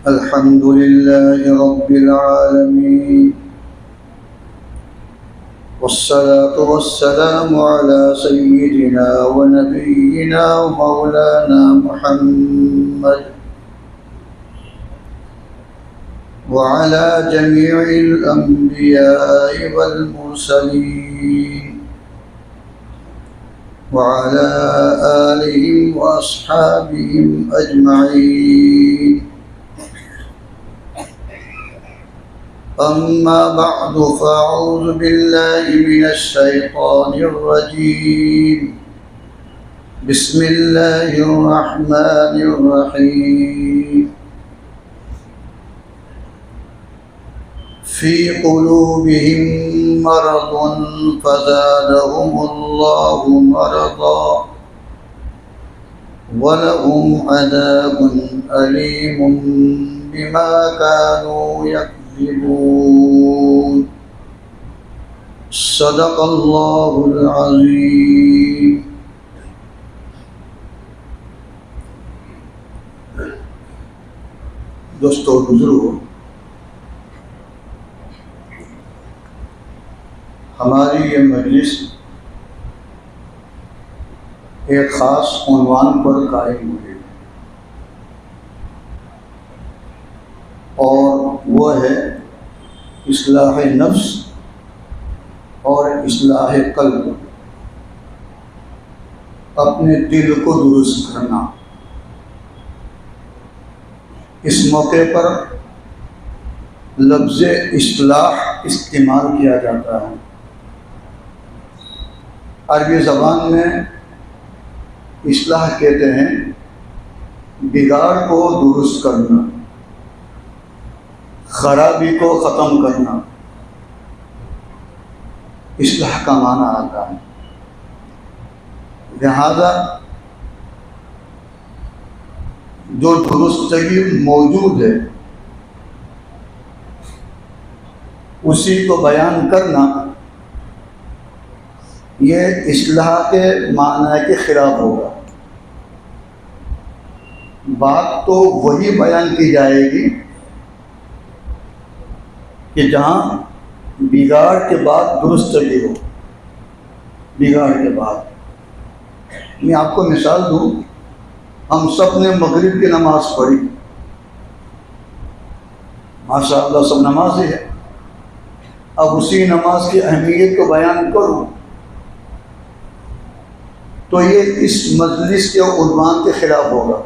الحمد لله رب العالمين، والصلاة والسلام على سيدنا ونبينا ومولانا محمد وعلى جميع الأنبياء والمرسلين وعلى آلهم وأصحابهم أجمعين. أما بعد فأعوذ بالله من الشيطان الرجيم. بسم الله الرحمن الرحيم. في قلوبهم مرض فزادهم الله مرضا ولهم عذاب أليم بما كانوا يكذبون. صدق الله العظيم. دوستو بزرگو، ہماری یہ مجلس ایک خاص عنوان پر قائم ہوئی اور وہ ہے اصلاح نفس اور اصلاح قلب، اپنے دل کو درست کرنا. اس موقع پر لفظ اصلاح استعمال کیا جاتا ہے. عربی زبان میں اصلاح کہتے ہیں بگاڑ کو درست کرنا، خرابی کو ختم کرنا. اصلاح کا معنی آتا ہے. لہذا جو درستگی موجود ہے اسی کو بیان کرنا یہ اصلاح کے معنی کے خلاف ہوگا. بات تو وہی بیان کی جائے گی کہ جہاں بگاڑ کے بعد درستگی ہو. بگاڑ کے بعد میں آپ کو مثال دوں، ہم سب نے مغرب کی نماز پڑھی، ماشاء اللہ سب نمازی ہے. اب اسی نماز کی اہمیت کو بیان کروں تو یہ اس مجلس کے عنوان کے خلاف ہوگا.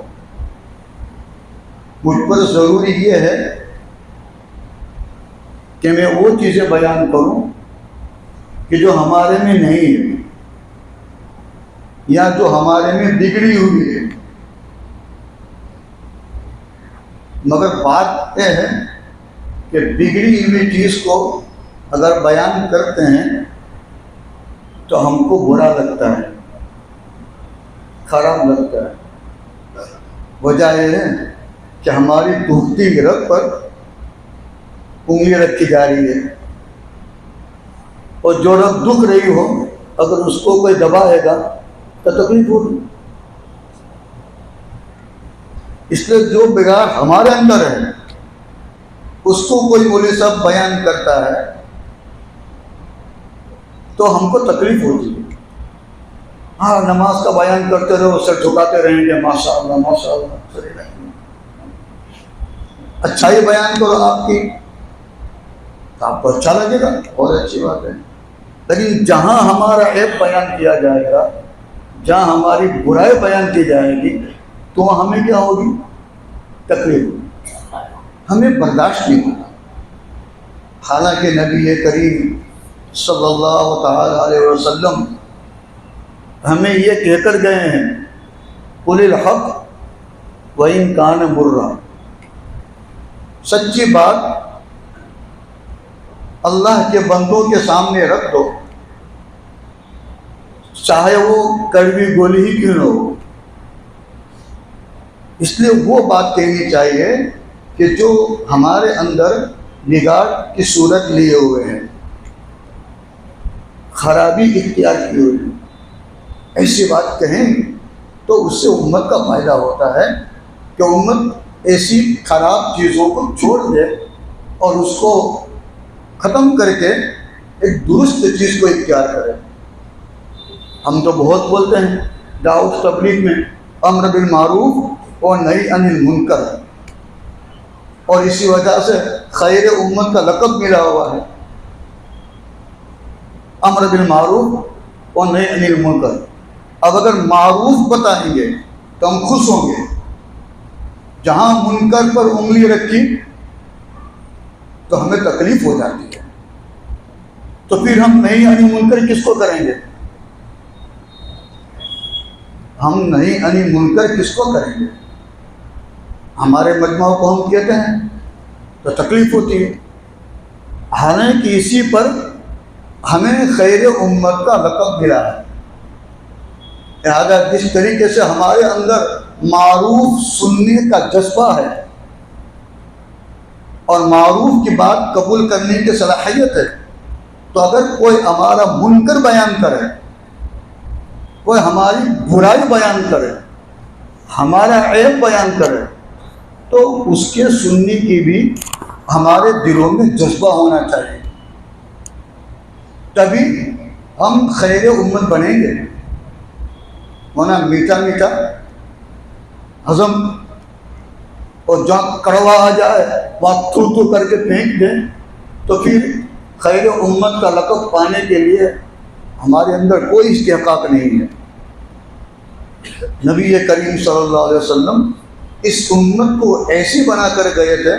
مجھ پر ضروری یہ ہے کہ میں وہ چیزیں بیان کروں کہ جو ہمارے میں نہیں ہے یا جو ہمارے میں بگڑی ہوئی ہے. مگر بات یہ ہے کہ بگڑی ہوئی چیز کو اگر بیان کرتے ہیں تو ہم کو برا لگتا ہے، خراب لگتا ہے. وجہ یہ ہے کہ ہماری دکھتی رگ پر انگلی رکھی جا رہی ہے اور جو رگ دکھ رہی ہو اگر اس کو کوئی دبائے گا تو تکلیف ہوگی. اس لیے جو بگاڑ ہمارے اندر ہے اس کو کوئی مولوی صاحب بیان کرتا ہے تو ہم کو تکلیف ہوتی ہے. ہاں نماز کا بیان کرتے رہو، سر جھکاتے رہیں گے، ماشاء اللہ ماشاء اللہ. اچھائی بیان کرو آپ کی تو آپ کو اچھا لگے گا، بہت اچھی بات ہے. لیکن جہاں ہمارا عیب بیان کیا جائے گا، جہاں ہماری برائی بیان کی جائے گی تو ہمیں کیا ہوگی؟ تکلیف ہوگی، ہمیں برداشت نہیں ہوگا. حالانکہ نبی کریم صلی اللہ تعالی علیہ وسلم ہمیں یہ کہہ کر گئے ہیں قُلِ الْحَقَّ وَإِنْ كَانَ مُرًّا. سچی بات اللہ کے بندوں کے سامنے رکھ دو، چاہے وہ کڑوی گولی ہی کیوں نہ ہو. اس لیے وہ بات کہنی چاہیے کہ جو ہمارے اندر بگاڑ کی صورت لیے ہوئے ہیں، خرابی اختیار کی ہوئی، ایسی بات کہیں تو اس سے امت کا فائدہ ہوتا ہے کہ امت ایسی خراب چیزوں کو چھوڑ دے اور اس کو ختم کر کے ایک درست چیز کو اختیار کرے۔ ہم تو بہت بولتے ہیں دعوت تبلیغ میں امر بالمعروف اور نہی عن المنکر، اور اسی وجہ سے خیر امت کا لقب ملا ہوا ہے، امر بالمعروف اور نہی عن المنکر۔ اب اگر معروف بتائیں گے تو ہم خوش ہوں گے، جہاں منکر پر انگلی رکھی تو ہمیں تکلیف ہو جاتی ہے، تو پھر ہم نہی عن المنکر کس کو کریں گے؟ ہم نہی عن المنکر کس کو کریں گے؟ ہمارے مجمع کو ہم کہتے ہیں تو تکلیف ہوتی ہے، حالانکہ اسی پر ہمیں خیر امت کا لقب ملا ہے۔ لہٰذا جس طریقے سے ہمارے اندر معروف سننے کا جذبہ ہے اور معروف کی بات قبول کرنے کی صلاحیت ہے، تو اگر کوئی ہمارا منکر بیان کرے، کوئی ہماری برائی بیان کرے، ہمارا عیب بیان کرے، تو اس کے سننے کی بھی ہمارے دلوں میں جذبہ ہونا چاہیے، تبھی ہم خیر امت بنیں گے۔ ورنہ میٹھا میٹھا ہضم اور جہاں کڑوا آ جائے وہاں تھو تھو کر کے پھینک دیں، تو پھر خیر امت کا لقب پانے کے لیے ہمارے اندر کوئی استحقاق نہیں ہے۔ نبی کریم صلی اللہ علیہ وسلم اس امت کو ایسی بنا کر گئے تھے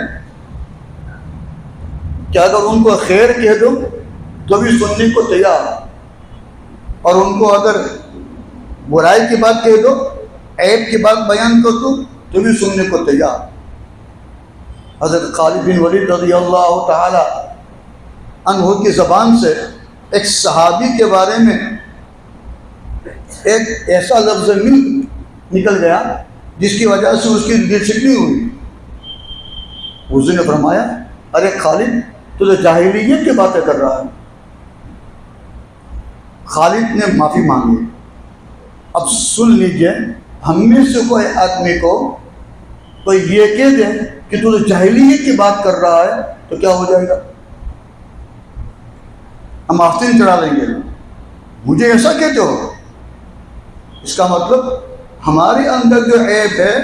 کہ اگر ان کو خیر کہہ دو تو بھی سننے کو تیار، اور ان کو اگر برائی کی بات کہہ دو، عیب کی بات بیان کر دو تو بھی سننے کو تیار۔ حضرت خالد بن ولید رضی اللہ تعالی عنہ کی زبان سے ایک صحابی کے بارے میں ایک ایسا لفظ نکل گیا جس کی وجہ سے اس کی دل شکنی ہوئی۔ حضور نے فرمایا، ارے خالد تو جاہلیت کی باتیں کر رہا ہے۔ خالد نے معافی مانگی۔ اب سن لیجئے، ہم میں سے کوئی آدمی کو تو یہ کہہ دیں کہ تو جاہلیت کی بات کر رہا ہے تو کیا ہو جائے گا؟ ہم آستین چڑھا لیں گے، مجھے ایسا کہتے ہو؟ اس کا مطلب ہمارے اندر جو عیب ہے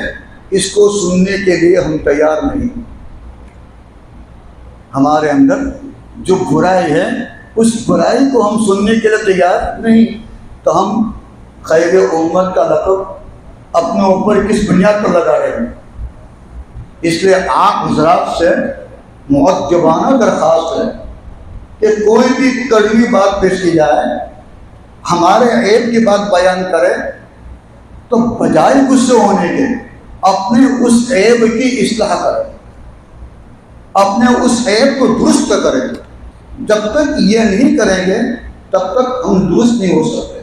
اس کو سننے کے لیے ہم تیار نہیں۔ ہمارے اندر جو برائی ہے اس برائی کو ہم سننے کے لیے تیار نہیں، تو ہم خیر امت کا لقب اپنے اوپر کس بنیاد پر لگا رہے ہیں؟ اس لیے آپ حضرات سے مؤدبانہ درخواست ہے کہ کوئی بھی کڑوی بات پیش کی جائے، ہمارے عیب کی بات بیان کرے، تو بجائے غصے ہونے کے اپنے اس عیب کی اصلاح کریں، اپنے اس عیب کو درست کریں۔ جب تک یہ نہیں کریں گے تب تک ہم درست نہیں ہو سکتے۔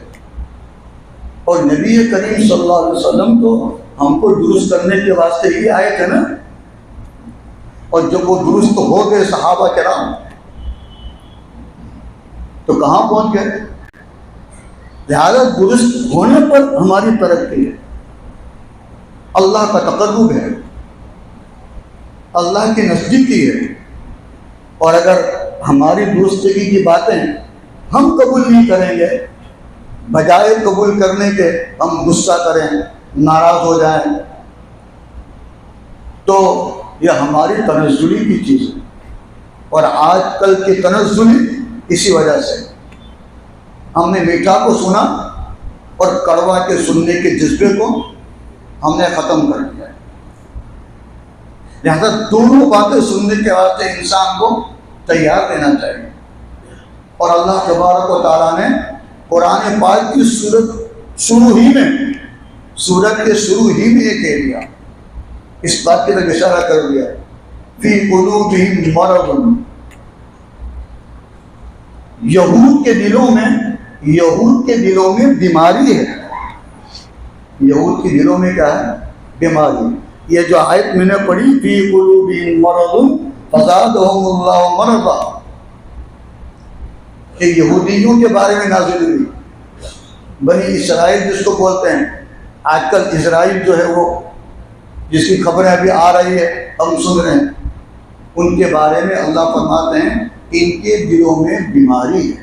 اور نبی کریم صلی اللہ علیہ وسلم تو ہم کو درست کرنے کے واسطے ہی آئے تھے نا، اور جب وہ درست ہو گئے صحابہ کرام تو کہاں پہنچ گئے؟ لہذا درست ہونے پر ہماری ترقی ہے، اللہ کا تقرب ہے، اللہ کی نزدیکی ہے۔ اور اگر ہماری درستگی کی باتیں ہم قبول نہیں کریں گے، بجائے قبول کرنے کے ہم غصہ کریں، ناراض ہو جائیں، تو یہ ہماری تنزلی کی چیز ہے۔ اور آج کل کی تنزلی اسی وجہ سے ہم نے میٹھا کو سنا اور کڑوا کے سننے کے جذبے کو ہم نے ختم کر دیا۔ لہذا دونوں باتیں سننے کے واسطے انسان کو تیار رہنا چاہیے۔ اور اللہ تبارک و تعالیٰ نے قرآن پاک کی شروع ہی میں یہ کہہ دیا، اس بات کی طرف اشارہ کر دیا، فی قلوبہم مرض، یہود کے دلوں میں بیماری ہے۔ یہود کے دلوں میں کیا ہے؟ بیماری۔ یہ جو آیت میں نے پڑھی، فی قلوبہم مرض فزادہم اللہ مرضا، کہ یہودیوں کے بارے میں نازل ہوئی۔ بنی اسرائیل جس کو بولتے ہیں، آج کل اسرائیل جو ہے وہ جس کی خبریں ابھی آ رہی ہے ہم سن رہے ہیں، ان کے بارے میں اللہ فرماتے ہیں کہ ان کے دلوں میں بیماری ہے۔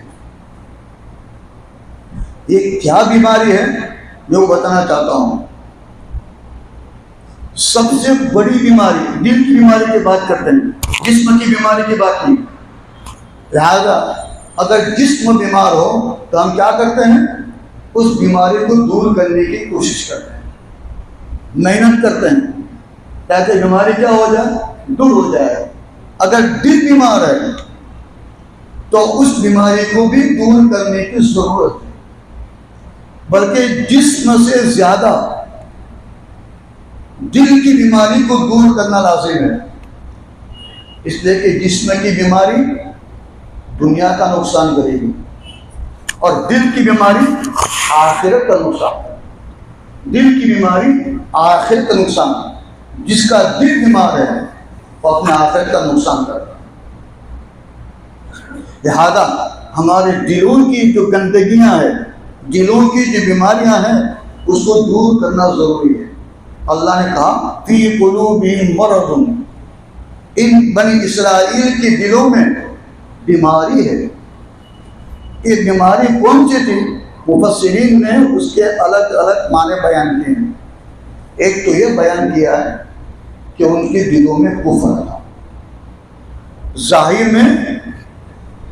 یہ کیا بیماری ہے میں وہ بتانا چاہتا ہوں۔ سب سے بڑی بیماری دل کی بیماری کی بات کرتے ہیں، جسم کی بیماری کی بات نہیں۔ لہذا اگر جسم بیمار ہو تو ہم کیا کرتے ہیں؟ اس بیماری کو دور کرنے کی کوشش کرتے ہیں، محنت کرتے ہیں تاکہ بیماری کیا ہو جائے؟ دور ہو جائے۔ اگر دل بیمار ہے تو اس بیماری کو بھی دور کرنے کی ضرورت ہے، بلکہ جسم سے زیادہ دل کی بیماری کو دور کرنا لازم ہے، اس لیے کہ جسم کی بیماری دنیا کا نقصان کرے گی اور دل کی بیماری آخرت کا نقصان۔ دل کی بیماری آخرت کا نقصان، جس کا دل بیمار ہے وہ اپنے آخرت کا نقصان کرتا ہے۔ لہذا ہمارے دلوں کی جو گندگیاں ہیں، دلوں کی جو بیماریاں ہیں، اس کو دور کرنا ضروری ہے۔ اللہ نے کہا فی قلوبہم مرض، ان بنی اسرائیل کے دلوں میں بیماری ہے۔ یہ بیماری کون سی تھی؟ مفسرین نے اس کے الگ الگ معنی بیان کیے ہیں۔ ایک تو یہ بیان کیا ہے کہ ان کے دلوں میں کفر تھا، ظاہر میں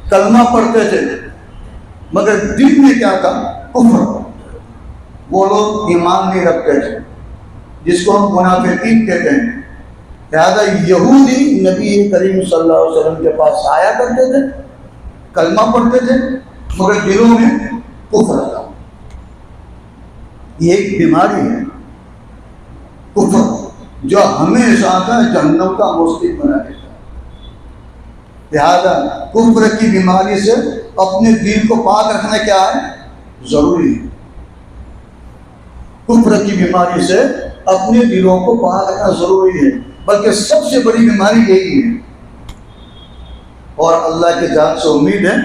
کلمہ پڑھتے تھے مگر دل میں کیا تھا؟ کفر۔ وہ لوگ ایمان نہیں رکھتے تھے، جس کو ہم منافقین کہتے ہیں۔ لہذا یہودی نبی کریم صلی اللہ علیہ وسلم کے پاس آیا کرتے تھے، کلمہ پڑھتے تھے مگر دلوں میں کفر تھا۔ یہ ایک بیماری ہے کفر، جو ہمیشہ کا جہنم کا مستحق بنا دیتا ہے۔ لہذا کفر کی بیماری سے اپنے دل کو پاک رکھنا کیا ہے؟ ضروری ہے۔ کفر کی بیماری سے اپنے دلوں کو پاک رکھنا ضروری ہے، بلکہ سب سے بڑی بیماری یہی ہے۔ اور اللہ کے ذات سے امید ہے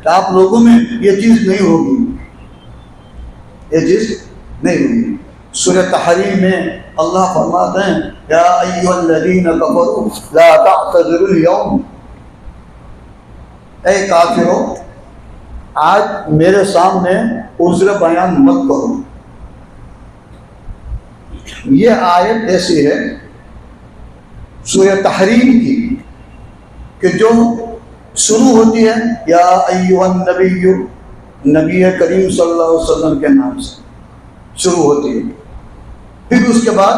کہ آپ لوگوں میں یہ چیز نہیں ہوگی، یہ چیز نہیں ہوگی۔ سورہ تحریم میں اللہ فرماتے ہیں یا ایھا الذین کفروا لا تعتذروا اليوم، اے کافرو آج میرے سامنے عذر بیان مت کرو۔ یہ آیت ایسی ہے سورہ تحریم کی کہ جو شروع ہوتی ہے یا ایھا النبی، نبی کریم صلی اللہ علیہ وسلم کے نام سے شروع ہوتی ہے۔ پھر اس کے بعد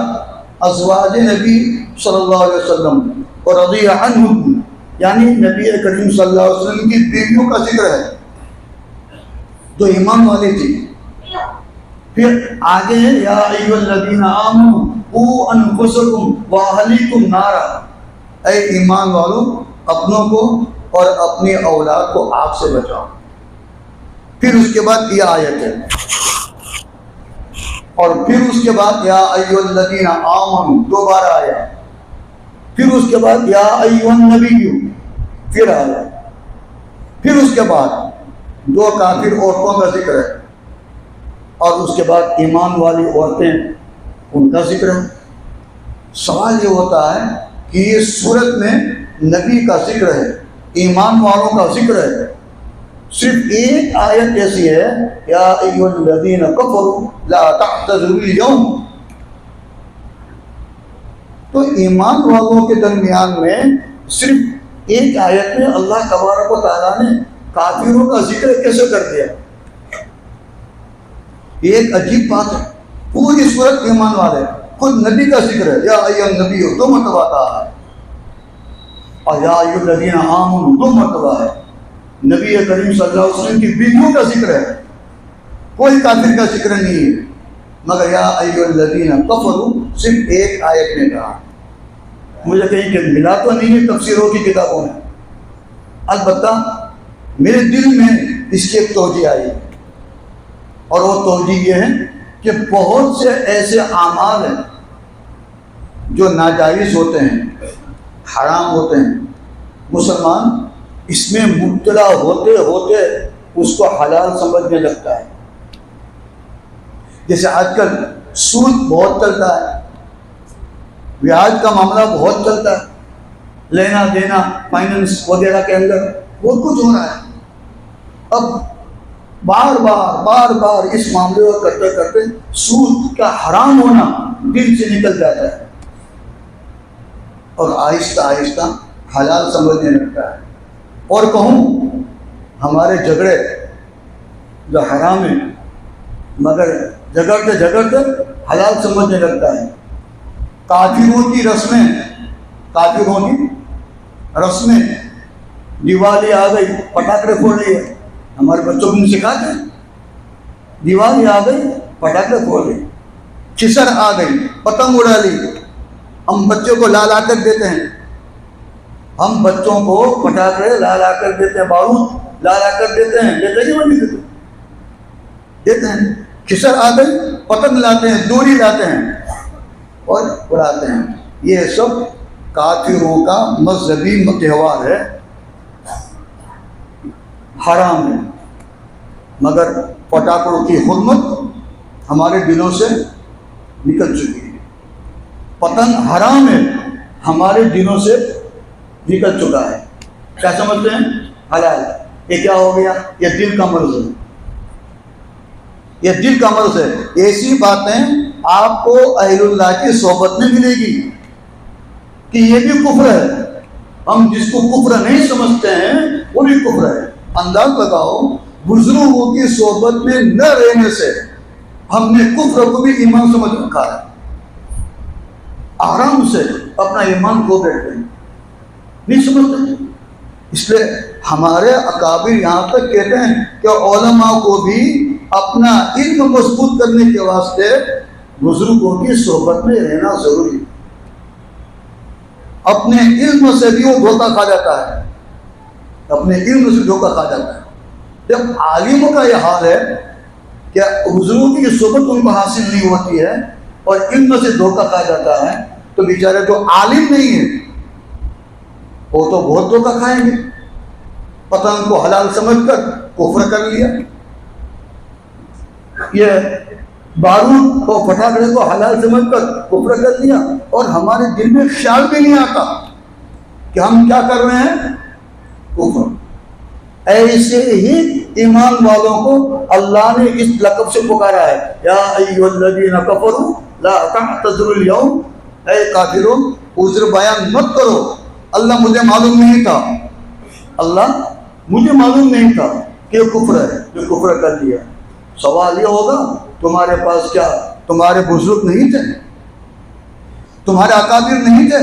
ازواج نبی صلی اللہ علیہ وسلم اور رضی عنہم، یعنی نبی کریم صلی اللہ علیہ وسلم کی بیویوں کا ذکر ہے جو ایمان والی تھی۔ پھر آگے ہے یا ایھا الذین آمنوا قوا انفسکم واہلیکم نارا، اے ایمان والو اپنوں کو اور اپنی اولاد کو آگ سے بچاؤ۔ پھر اس کے بعد یہ آیت ہے، اور پھر اس کے بعد یا ایھا الذین آمنوا دوبارہ آیا، پھر اس کے بعد یا ایھا النبی پھر آیا، پھر اس کے بعد دو کافر عورتوں کا ذکر ہے، اور اس کے بعد ایمان والی عورتیں ان کا ذکر ہے۔ سوال یہ ہوتا ہے کہ یہ صورت میں نبی کا ذکر ہے، ایمان والوں کا ذکر ہے، صرف ایک آیت ایسی ہے یا ایھا الذین کفروا لا تعتذروا اليوم، تو ایمان والوں کے درمیان میں صرف ایک آیت میں اللہ تبارک و تعالیٰ نے کافروں کا ذکر کیسے کر دیا؟ یہ ایک عجیب بات ہے۔ پوری صورت ایمان والے، خود نبی کا ذکر ہے یا ایھا النبی دو مرتبہ آتا ہے، اور یا ایھا الذین آمنوا دو مرتبہ ہے۔ نبی کریم صلی اللہ علیہ وسلم کی بیویوں کا ذکر ہے، کوئی کافر کا ذکر نہیں ہے، مگر یا ایھا الذین کفروا صرف ایک آیت نے کہا۔ مجھے کہیں کہ ملا تو نہیں ہے تفسیروں کی کتابوں میں، البتہ میرے دل میں اس کی ایک توجہ آئی، اور وہ توجہ یہ ہے کہ بہت سے ایسے اعمال ہیں جو ناجائز ہوتے ہیں، حرام ہوتے ہیں، مسلمان اس میں مبتلا ہوتے ہوتے اس کو حلال سمجھنے لگتا ہے۔ جیسے آج کل سود بہت چلتا ہے، بیاج کا معاملہ بہت چلتا ہے، لینا دینا فائننس وغیرہ کے اندر بہت کچھ ہو رہا ہے. اب بار بار اس معاملے کو کرتے کرتے سود کا حرام ہونا دل سے نکل جاتا ہے اور آہستہ آہستہ حلال سمجھنے لگتا ہے. اور کہوں ہمارے جھگڑے جو حرام ہیں مگر جھگڑتے حلال سمجھنے لگتا ہے. کافروں کی رسمیں دیوالی آ گئی پٹاخے پھوڑ لیے. ہمارے بچوں کو سکھاتے ہیں دیوالی آ گئی پٹاخے پھوڑ لیے، کھسر آ گئی پتنگ اڑا لی. ہم بچوں کو لا کر دیتے ہیں، ہم بچوں کو پٹاخے لا کر دیتے ہیں، بارود لا کر دیتے ہیں، دیتے ہیں. کھسر آ گئی پتنگ لاتے ہیں، ڈوری لاتے ہیں اور اڑاتے ہیں. یہ سب کافروں کا مذہبی تہوار ہے، حرام ہے. مگر پٹاخوں کی حرمت ہمارے دلوں سے نکل چکی ہے. پتنگ حرام ہے، ہمارے دلوں سے نکل چکا ہے. کیا سمجھتے ہیں؟ حلال. یہ کیا ہو گیا؟ یہ دل کا مرض ہے، یہ دل کا مرض ہے. ایسی باتیں آپ کو اہل اللہ کی صحبت میں ملے گی کہ یہ بھی کفر ہے. ہم جس کو کفر نہیں سمجھتے ہیں وہ بھی کفر ہے. انداز لگاؤ بزرگوں کی صحبت میں نہ رہنے سے ہم نے کفر کو بھی ایمان سمجھ رکھا ہے. آرام سے اپنا ایمان کھو بیٹھتے ہیں، نہیں سمجھتے. اس لیے ہمارے اکابر یہاں تک کہتے ہیں کہ علماء کو بھی اپنا علم مضبوط کرنے کے واسطے بزرگوں کی صحبت میں رہنا ضروری ہے. اپنے علم سے بھی وہ دھوکہ کھا جاتا ہے، اپنے علم سے دھوکہ کھا جاتا ہے. جب عالموں کا یہ حال ہے کہ بزرگوں کی صحبت ان کو حاصل نہیں ہوتی ہے اور علم سے دھوکہ کھا جاتا ہے، تو بیچارے جو عالم نہیں ہیں وہ تو بہت دھوکہ کھائیں گے. پتنگ کو حلال سمجھ کر کفر کر لیا، یہ بارود اور پٹاخے کو حلال سمجھ کر کفر کر لیا، اور ہمارے دل میں خیال بھی نہیں آتا کہ ہم کیا کر رہے ہیں؟ کفر. ایسے ہی ایمان والوں کو اللہ نے اس لقب سے پکارا ہے، یا ایھا الذین کفروا لا تعتذروا اليوم. اے کافروں عذر بیان مت کرو، اللہ مجھے معلوم نہیں تھا، اللہ مجھے معلوم نہیں تھا کہ یہ کفر ہے، جو کفر کر لیا. سوال یہ ہوگا تمہارے پاس کیا تمہارے بزرگ نہیں تھے؟ تمہارے اکابر نہیں تھے؟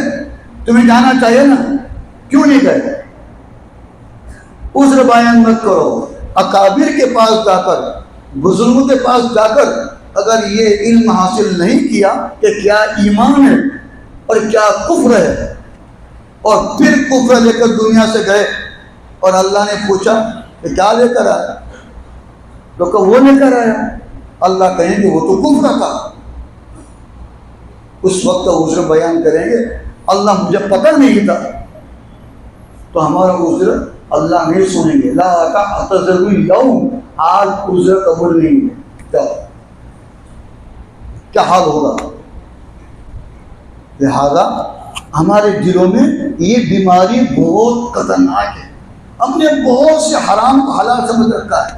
تمہیں جانا چاہیے نا، کیوں نہیں گئے؟ عذر بیان مت کرو. اکابر کے پاس جا کر، بزرگوں کے پاس جا کر اگر یہ علم حاصل نہیں کیا کہ کیا ایمان ہے اور کیا کفر ہے، اور پھر کفر لے کر دنیا سے گئے اور اللہ نے پوچھا کہ کیا لے کر آیا، تو کہ وہ لے کر آیا، اللہ کہیں گے وہ تو کفر تھا. اس وقت عذر بیان کریں گے اللہ مجھے پتہ نہیں تھا، تو ہمارا عذر اللہ نہیں سنیں گے. لا تعتذروا اليوم، آج عذر قبول نہیں ہے. کیا حال ہوگا؟ لہذا ہمارے دلوں میں یہ بیماری بہت خطرناک ہے. ہم نے بہت سے حرام کو حلال سمجھ رکھا ہے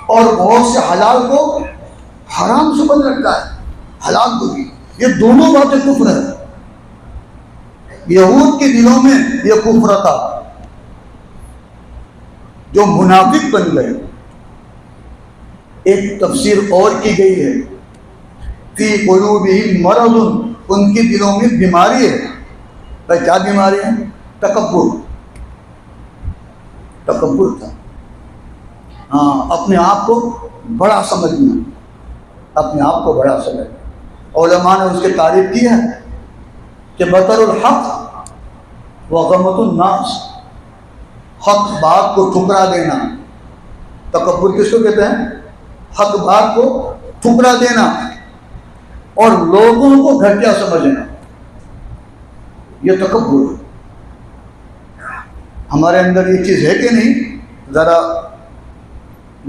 اور بہت سے حلال کو حرام سمجھ رکھا ہے. حلال کو بھی، یہ دونوں باتیں کفر ہے. یہود کے دلوں میں یہ کفر تھا جو منافق بن گئے. ایک تفسیر اور کی گئی ہے، فی قلوبہم مرض، ان کے دلوں میں بیماری ہے. بھائی کیا بیماری ہے؟ تکبر تھا. ہاں، اپنے آپ کو بڑا سمجھنا، اپنے آپ کو بڑا سمجھنا. علماء نے اس کی تعریف کی ہے کہ بطر الحق وغمط الناس، حق بات کو ٹھکرا دینا. تکبر کس کو کہتے ہیں؟ حق بات کو ٹھکرا دینا اور لوگوں کو گھٹیا سمجھنا، یہ تکبر ہے. ہمارے اندر یہ چیز ہے کہ نہیں؟ ذرا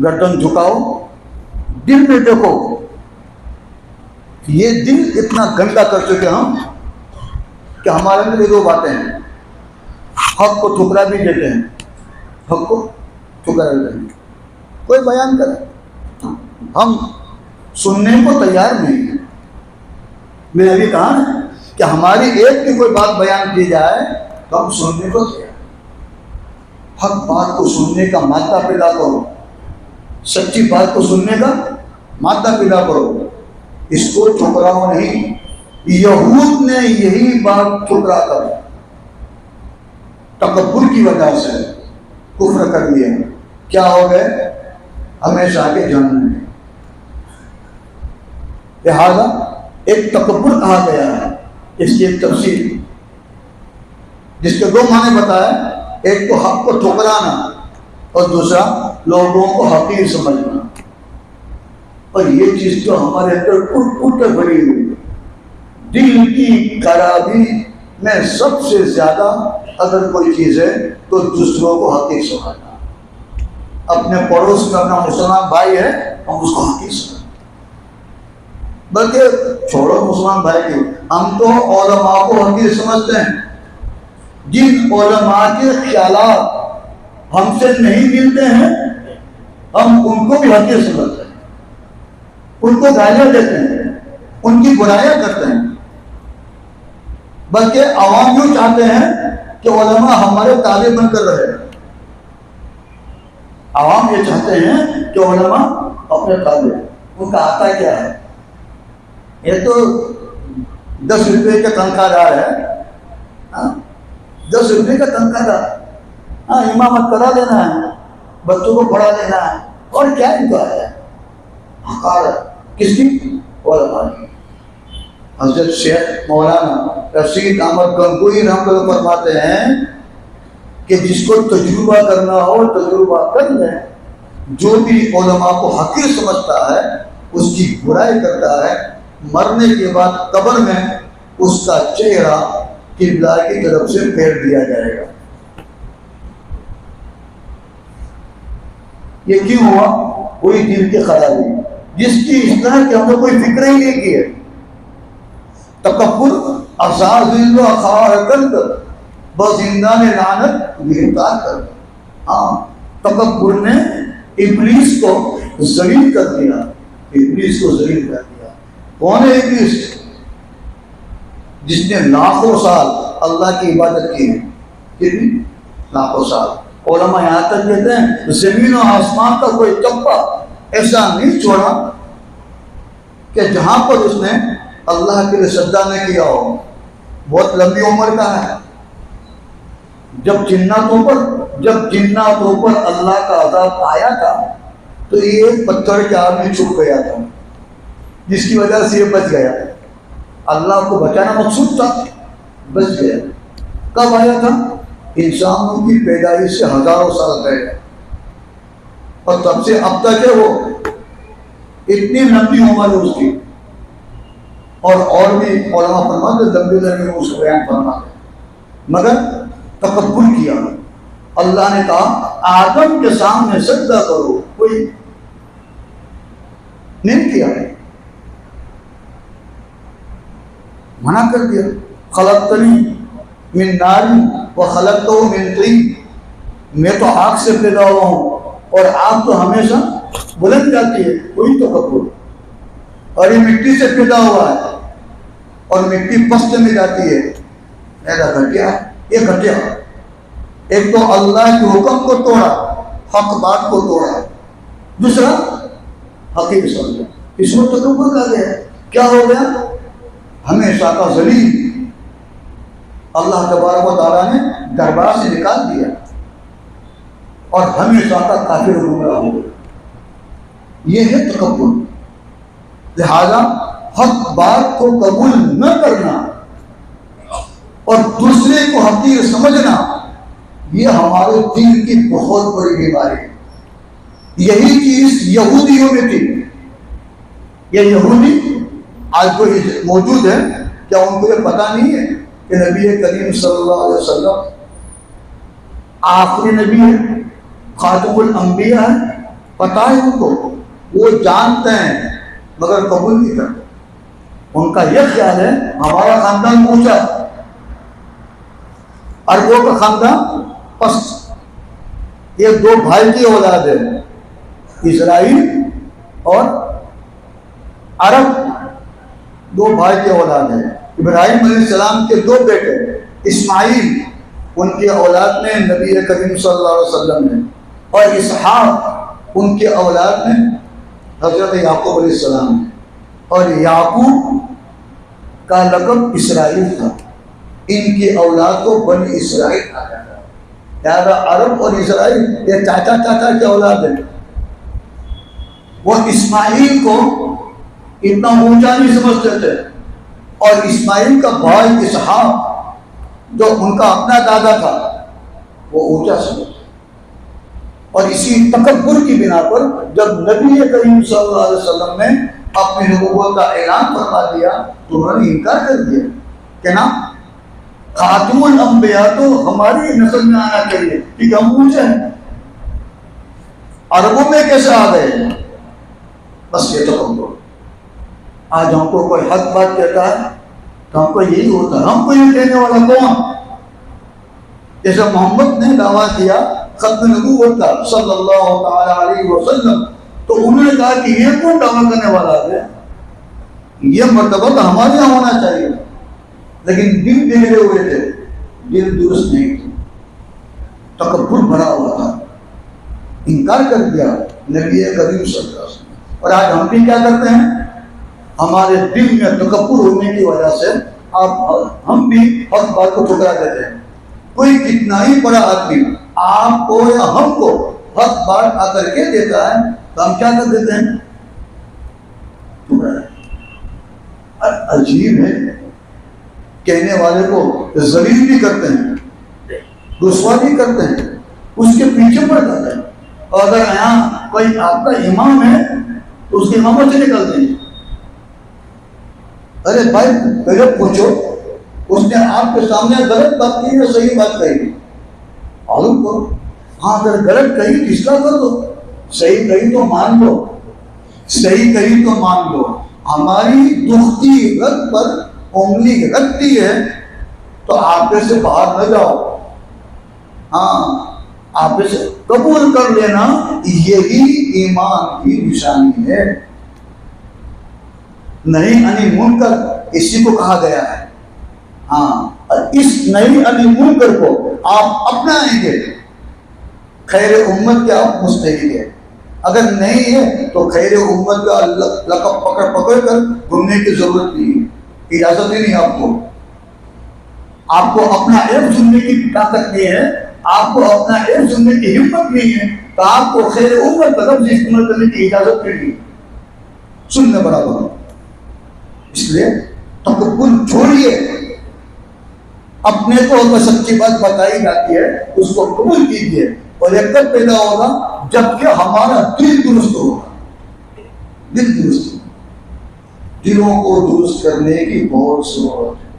گردن جھکاؤ، دل میں دیکھو. یہ دل اتنا گندا کر چکے ہم کہ ہمارے اندر یہ دو باتیں ہیں، حق کو ٹھکرا بھی دیتے ہیں، حق کو ٹھکرا دیتے ہیں. کوئی بیان کرے، ہم سننے کو تیار نہیں ہیں. میں نے ابھی کہا نا کہ ہماری ایک بھی کوئی بات بیان کی جائے تو ہم سننے کو تیار. حق بات کو سننے کا مادہ پیدا کرو، سچی بات کو سننے کا مادہ پیدا کرو، اس کو ٹھکراؤ نہیں. یہود نے یہی بات ٹھکرا کر تکبر کی وجہ سے کفر کر دیا. کیا ہو گئے؟ ہمیشہ کے جہنم میں. لہذا ایک تکبر کہا گیا ہے، اس کی ایک تفسیر جس کے دو معنی بتائے، ایک تو حق کو ٹھکرانا اور دوسرا لوگوں کو حقیر سمجھنا. اور یہ چیز تو ہمارے اندر ٹوٹ ٹوٹ بھری ہوئی ہے. دل کی خرابی میں سب سے زیادہ اگر کوئی چیز ہے تو دوسروں کو حقیر سمجھنا. اپنے پڑوس میں اپنا مسلمان بھائی ہے ہم اس کو حقیر سمجھنا. بلکہ چھوڑو مسلمان بھائی کی، ہم تو علماء کو حقیر سمجھتے ہیں. جن علماء کے خیالات ہم سے نہیں ملتے ہیں ہم ان کو بھی حقیر سمجھتے ہیں، ان کو گالیاں دیتے ہیں، ان کی برائیاں کرتے ہیں. بلکہ عوام یوں چاہتے ہیں کہ علماء ہمارے تابع بن کر رہے. عوام یہ چاہتے ہیں کہ علماء اپنے تابع. ان کا آتا کیا ہے؟ یہ تو 10 روپے کا تنخواہ دار ہے، 10 روپے کا تنخواہ دار. ہاں، امامت کرا دینا ہے، بچوں کو پڑھا دینا ہے، اور کیا ان کا ہے؟ حقارت کس کی؟ علماء کی. حضرت شیخ مولانا رشید احمد گنگوئی رحمۃ اللہ فرماتے ہیں کہ جس کو تجربہ کرنا ہو تجربہ کر لیں. جو بھی علماء کو حقیر سمجھتا ہے اس کی برائی کرتا ہے، مرنے کے بعد قبر میں اس کا چہرہ قبلہ کی طرف سے پھیر دیا جائے گا. یہ کیوں ہوا؟ کوئی دل کی خرابی جس کی اصلاح کے اندر کوئی فکر ہی نہیں کی ہے. تکبر اساذل و اخار قلب بزندان لعنت گرفتار کر. ہاں، تکبر نے ابلیس کو ذلیل کر دیا، ابلیس کو ذلیل کر دیا. کون ہے ابلیس؟ جس نے لاکھوں سال اللہ کی عبادت کی ہے. کتنی؟ لاکھوں سال. علماء یہاں تک کہتے ہیں زمین و آسمان کا کوئی چپا ایسا نہیں چھوڑا کہ جہاں پر اس نے اللہ کے لیے سجدہ نہ کیا ہو. بہت لمبی عمر کا ہے. جب جناتوں پر اللہ کا عذاب آیا تھا تو یہ ایک پتھر کے آگ میں چھپ گیا تھا، جس کی وجہ سے یہ بچ گیا. اللہ کو بچانا مقصود تھا، بچ گیا. کب آیا تھا؟ انسانوں کی پیدائش سے ہزاروں سال پہلے، اور تب سے اب تک ہے وہ. اتنی لمبی عمر ہے اس کی. اور بھی علماء فرماتے لمبی اس کو بیان فرماتے. مگر تکبر کیا. اللہ نے کہا آدم کے سامنے سجدہ کرو، کوئی نہیں کیا، منع کر دیا. خلقتنی من نار وخلقتہ من طین، میں تو آگ سے پیدا ہوا ہوں اور آگ تو ہمیشہ بلند جاتی ہے. کوئی تکبر. اور یہ مٹی سے پیدا ہوا ہے اور مٹی پست میں جاتی ہے. ایسا گھٹیا ہے، یہ گھٹیا. ایک تو اللہ کے حکم کو توڑا، حق بات کو توڑا. دوسرا حقیقت سمجھا. اس میں تکبر کر گیا. کیا ہو گیا؟ ہمیشہ کا ذلیل اللہ تبارک و تعالیٰ نے دربار سے نکال دیا اور ہمیشہ کا کافر گمراہ ہو گیا. یہ ہے تکبر. لہذا حق بات کو قبول نہ کرنا اور دوسرے کو حقیر سمجھنا یہ ہمارے دل کی بہت بڑی بیماری ہے. یہی چیز یہودیوں میں تھی. یہ یہودی آج کوئی موجود ہے کیا ان کو یہ پتہ نہیں ہے کہ نبی کریم صلی اللہ علیہ وسلم آخری نبی ہے، خاتم الانبیاء ہے؟ پتہ ہے ان کو، وہ جانتے ہیں مگر قبول نہیں کرتے. ان کا یہ خیال ہے ہمارا خاندان اونچا، عربوں کا خاندان پس یہ دو بھائی کی اولاد ہے، اسرائیل اور عرب، دو بھائی کی اولاد ہے۔ ابراہیم علیہ السلام کے دو بیٹے، اسماعیل ان کی اولاد میں نبی کریم صلی اللہ علیہ وسلم نے، اور اسحاق ان کے اولاد میں حضرت یعقوب علیہ السلام نے، اور یعقوب کا لقب اسرائیل تھا، ان کی اولاد کو بنی اسرائیل کہا جاتا ہے۔ لہذا عرب اور اسرائیل یہ چاچا چاچا کی اولاد ہے۔ وہ اسماعیل کو اتنا اونچا نہیں سمجھتے تھے، اور اسماعیل کا بھائی اسحاق جو ان کا اپنا دادا تھا وہ اونچا سمجھتے، اور اسی تکبر کی بنا پر جب نبی کریم صلی اللہ علیہ وسلم نے اپنی نبوت کا اعلان فرما دیا تو انہوں نے انکار کر دیا کہ نا خاتم الانبیاء تو ہماری نسل میں آنا چاہیے کیونکہ ہم اونچے ہیں، عربوں میں کیسے آ گئے؟ بس یہ تکبر۔ آج ہم کو کوئی حق بات کہتا ہے تو ہم کو یہی ہوتا ہے، ہم کو یہ کہنے والا کون؟ جیسے محمد نے دعویٰ کیا ختم نبوت کا صلی اللہ تعالی علیہ وسلم، تو انہوں نے کہا کہ یہ کون دعویٰ کرنے والا ہے؟ یہ مرتبہ تو ہمارے یہاں ہونا چاہیے، لیکن دل بگڑے ہوئے تھے، دل درست نہیں تھے، تکبر بھرا ہوا تھا، انکار کر دیا نبی کریم صلی اللہ علیہ وسلم۔ اور آج ہم بھی کیا کرتے ہیں؟ ہمارے دل میں تکبر ہونے کی وجہ سے ہم بھی حق بات کو ٹھکرا دیتے ہیں۔ کوئی کتنا ہی بڑا آدمی آپ کو یا ہم کو حق بات آ کر کے دیتا ہے تو ہم کیا کر دیتے ہیں؟ عجیب ہے، کہنے والے کو ذلیل بھی کرتے ہیں، رسوا بھی کرتے ہیں، اس کے پیچھے پڑ جاتے ہیں، اور اگر یہاں کوئی آپ کا امام ہے تو اس کے امامت سے نکلتے ہیں۔ ارے بھائی پہلے پوچھو اس نے آپ کے سامنے غلط بات کی یا صحیح بات کہی؟ معلوم کرو۔ ہاں اگر غلط کہی تو اصلاح کر دو، صحیح کہی تو مان لو، صحیح کہی تو مان لو۔ ہماری دکھتی رگ پر انگلی رکھتی ہے تو آپ سے باہر نہ جاؤ، ہاں آپ سے قبول کر لینا، یہی ایمان کی نشانی ہے۔ نہیں انی منکر اسی کو کہا گیا ہے، ہاں اس نہیں انی منکر کو آپ اپنائیں گے، خیر امت کے آپ مستحق ہیں۔ اگر نہیں ہے تو خیر امت کا لقب پکڑ کر گھومنے کی ضرورت نہیں ہے، اجازت ہی نہیں آپ کو۔ آپ کو اپنا عیب سننے کی طاقت نہیں ہے، آپ کو اپنا عیب سننے کی ہمت نہیں ہے، تو آپ کو خیر امت کا لفظ استعمال کرنے کی اجازت نہیں ہے، سننے برابر۔ اس لیے تکبر چھوڑیے، اپنے کو اگر سچی بات بتائی جاتی ہے اس کو قبول کیجیے، اور یہ کب پیدا ہوگا؟ جبکہ ہمارا دل درست ہوگا۔ دل درست، دلوں کو درست کرنے کی بہت ضرورت ہے،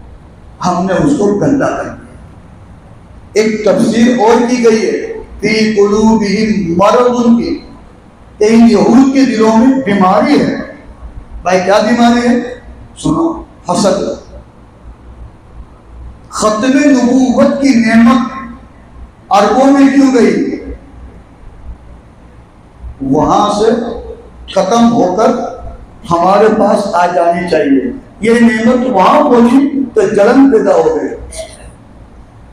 ہم نے اس کو گندا کر دیا۔ ایک تفسیر اور کی گئی ہے فی قلوبہم مرض کی، کہ ان یہود کے دلوں میں بیماری ہے۔ بھائی کیا بیماری ہے؟ سنو، حسد۔ ختم نبوت کی نعمت عربوں میں کیوں گئی؟ وہاں سے ختم ہو کر ہمارے پاس آ جانی چاہیے۔ یہ نعمت وہاں پہنچی تو جلن پیدا ہو گئی۔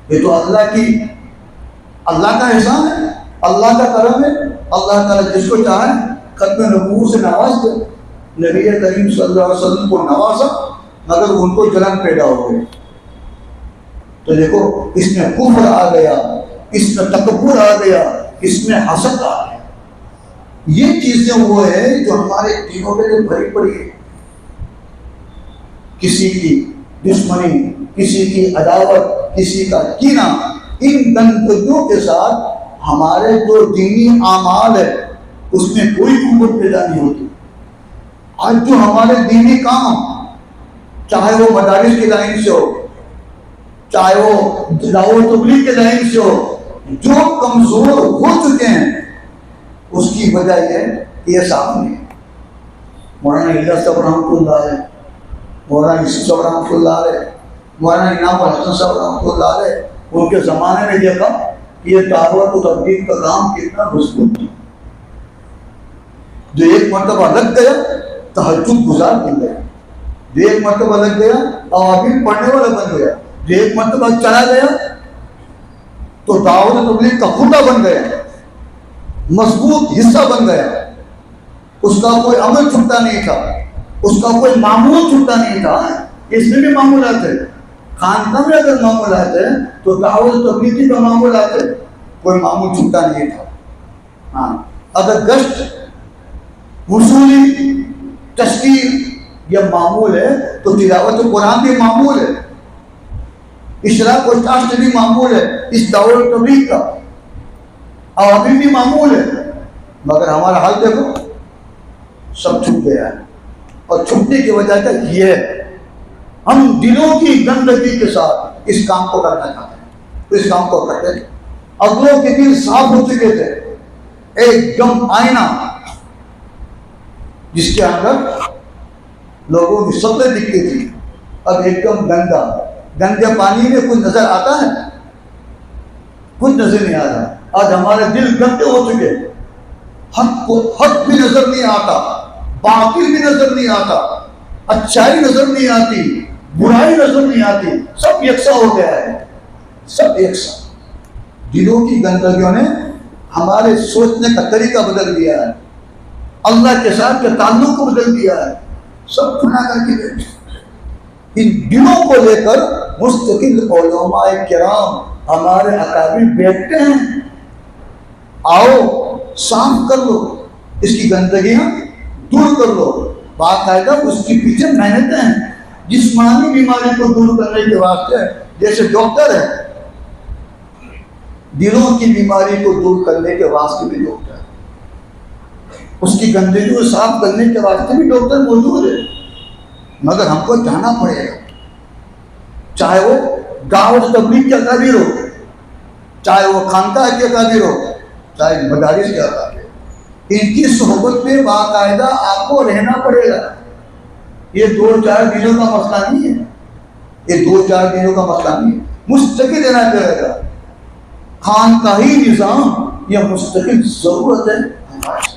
یہ تو اللہ کا احسان ہے، اللہ کا کرم ہے۔ اللہ تعالیٰ جس کو چاہے ختم نبوت سے نواز دے۔ نبی کریم صلی اللہ علیہ وسلم کو نوازا مگر ان کو جلن پیدا ہو گئی۔ تو دیکھو اس میں کفر آ گیا، اس میں تکبر آ گیا، اس میں حسد آ گیا۔ یہ چیزیں وہ ہے جو ہمارے دلوں کے لیے بھری پڑی ہے۔ کسی کی دشمنی، کسی کی عداوت، کسی کا کینہ، ان گندگیوں کے ساتھ ہمارے جو دینی اعمال ہے اس میں کوئی قوت پیدا نہیں ہوتی۔ آج جو ہمارے دینی کام، چاہے وہ مدارس کی لائن سے ہو، چاہے وہ دعوت و تبلیغ کے لائن سے ہو، جو کمزور ہو چکے ہیں اس کی وجہ یہ سامنے ہے۔ مولانا الیاس صاحب رحمۃ اللہ علیہ، مولانا یوسف صاحب رحمۃ اللہ علیہ، مولانا انعام الحسن صاحب رحمۃ اللہ علیہ، ان کے زمانے میں دیکھا کہ یہ دعوت و تبلیغ کا کام کتنا مضبوط تھا. جو ایک مرتبہ لگ گیا تہجد گزار بن گیا، جو ایک مرتبہ لگ گیا اوابین پڑھنے والا بن گیا، جو ایک مرتبہ چلا گیا تو دعوت و تبلیغ کا خطہ بن گیا، مضبوط حصہ بن گیا. اس کا کوئی عمل چھوٹا نہیں تھا، اس کا کوئی معمول چھوٹا نہیں تھا. اس میں بھی معمولات ہے، خانقاہ میں اگر معمولات ہے تو دعوت و تبلیغ کا معمولات ہے، کوئی معمول چھوٹا نہیں تھا. ہاں اگر گشت، وصولی، تشکیل یہ معمول ہے تو تلاوت قرآن بھی معمول ہے، اشراق و چاشت بھی معمول ہے اس دعوت و تبلیغ کا، عوامل بھی معمول ہے. مگر ہمارا حال دیکھو سب چھپ گیا ہے. اور چھپنے کی وجہ کیا یہ ہے، ہم دلوں کی گندگی کے ساتھ اس کام کو کرنا چاہتے ہیں تو اس کام کو کرتے ہیں. اگلوں کے دل صاف ہو چکے تھے، ایک دم آئینہ جس کے اندر لوگوں کی شکلیں دکھتی تھی، اب ایک دم گندا. گندے پانی میں کچھ نظر آتا ہے؟ کچھ نظر نہیں آ رہا. آج ہمارے دل گندے ہو چکے، حق بھی نظر نہیں آتا، باطل بھی نظر نہیں آتا، اچھائی نظر نہیں آتی، برائی نظر نہیں آتی، سب یکساں ہو گیا ہے، سب یکساں. دلوں کی گندگیوں نے ہمارے سوچنے کا طریقہ بدل دیا ہے، اللہ کے ساتھ کے تعلق کو بدل دیا ہے، سب گناہ کر کے بیٹھے. ان دلوں کو لے کر مستقل علماء کرام ہمارے اکابر بیٹھتے ہیں، آؤ صاف کر لو، اس کی گندگیاں دور کر لو. باقاعدہ اس کی پیچھے محنتیں ہیں جسمانی بیماری کو دور کرنے کے واسطے. جیسے ڈاکٹر ہے، دلوں کی بیماری کو دور کرنے کے واسطے بھی ڈاکٹر ہے، اس کی گندگی کو صاف کرنے کے واسطے بھی ڈاکٹر موجود ہے. مگر ہم کو جانا پڑے گا، چاہے وہ دعوت تبلیغ کے اکابر ہو، چاہے وہ خانقاہ کے اکابر ہو، چاہے مدارس کے اکابر. ان کی صحبت میں باقاعدہ آپ کو رہنا پڑے گا. یہ 2-4 دنوں کا مسئلہ نہیں ہے، یہ 2-4 دنوں کا مسئلہ نہیں ہے، مستقل رہنا پڑے گا. خانقاہی نظام یہ مستقل ضرورت ہے ہمارے.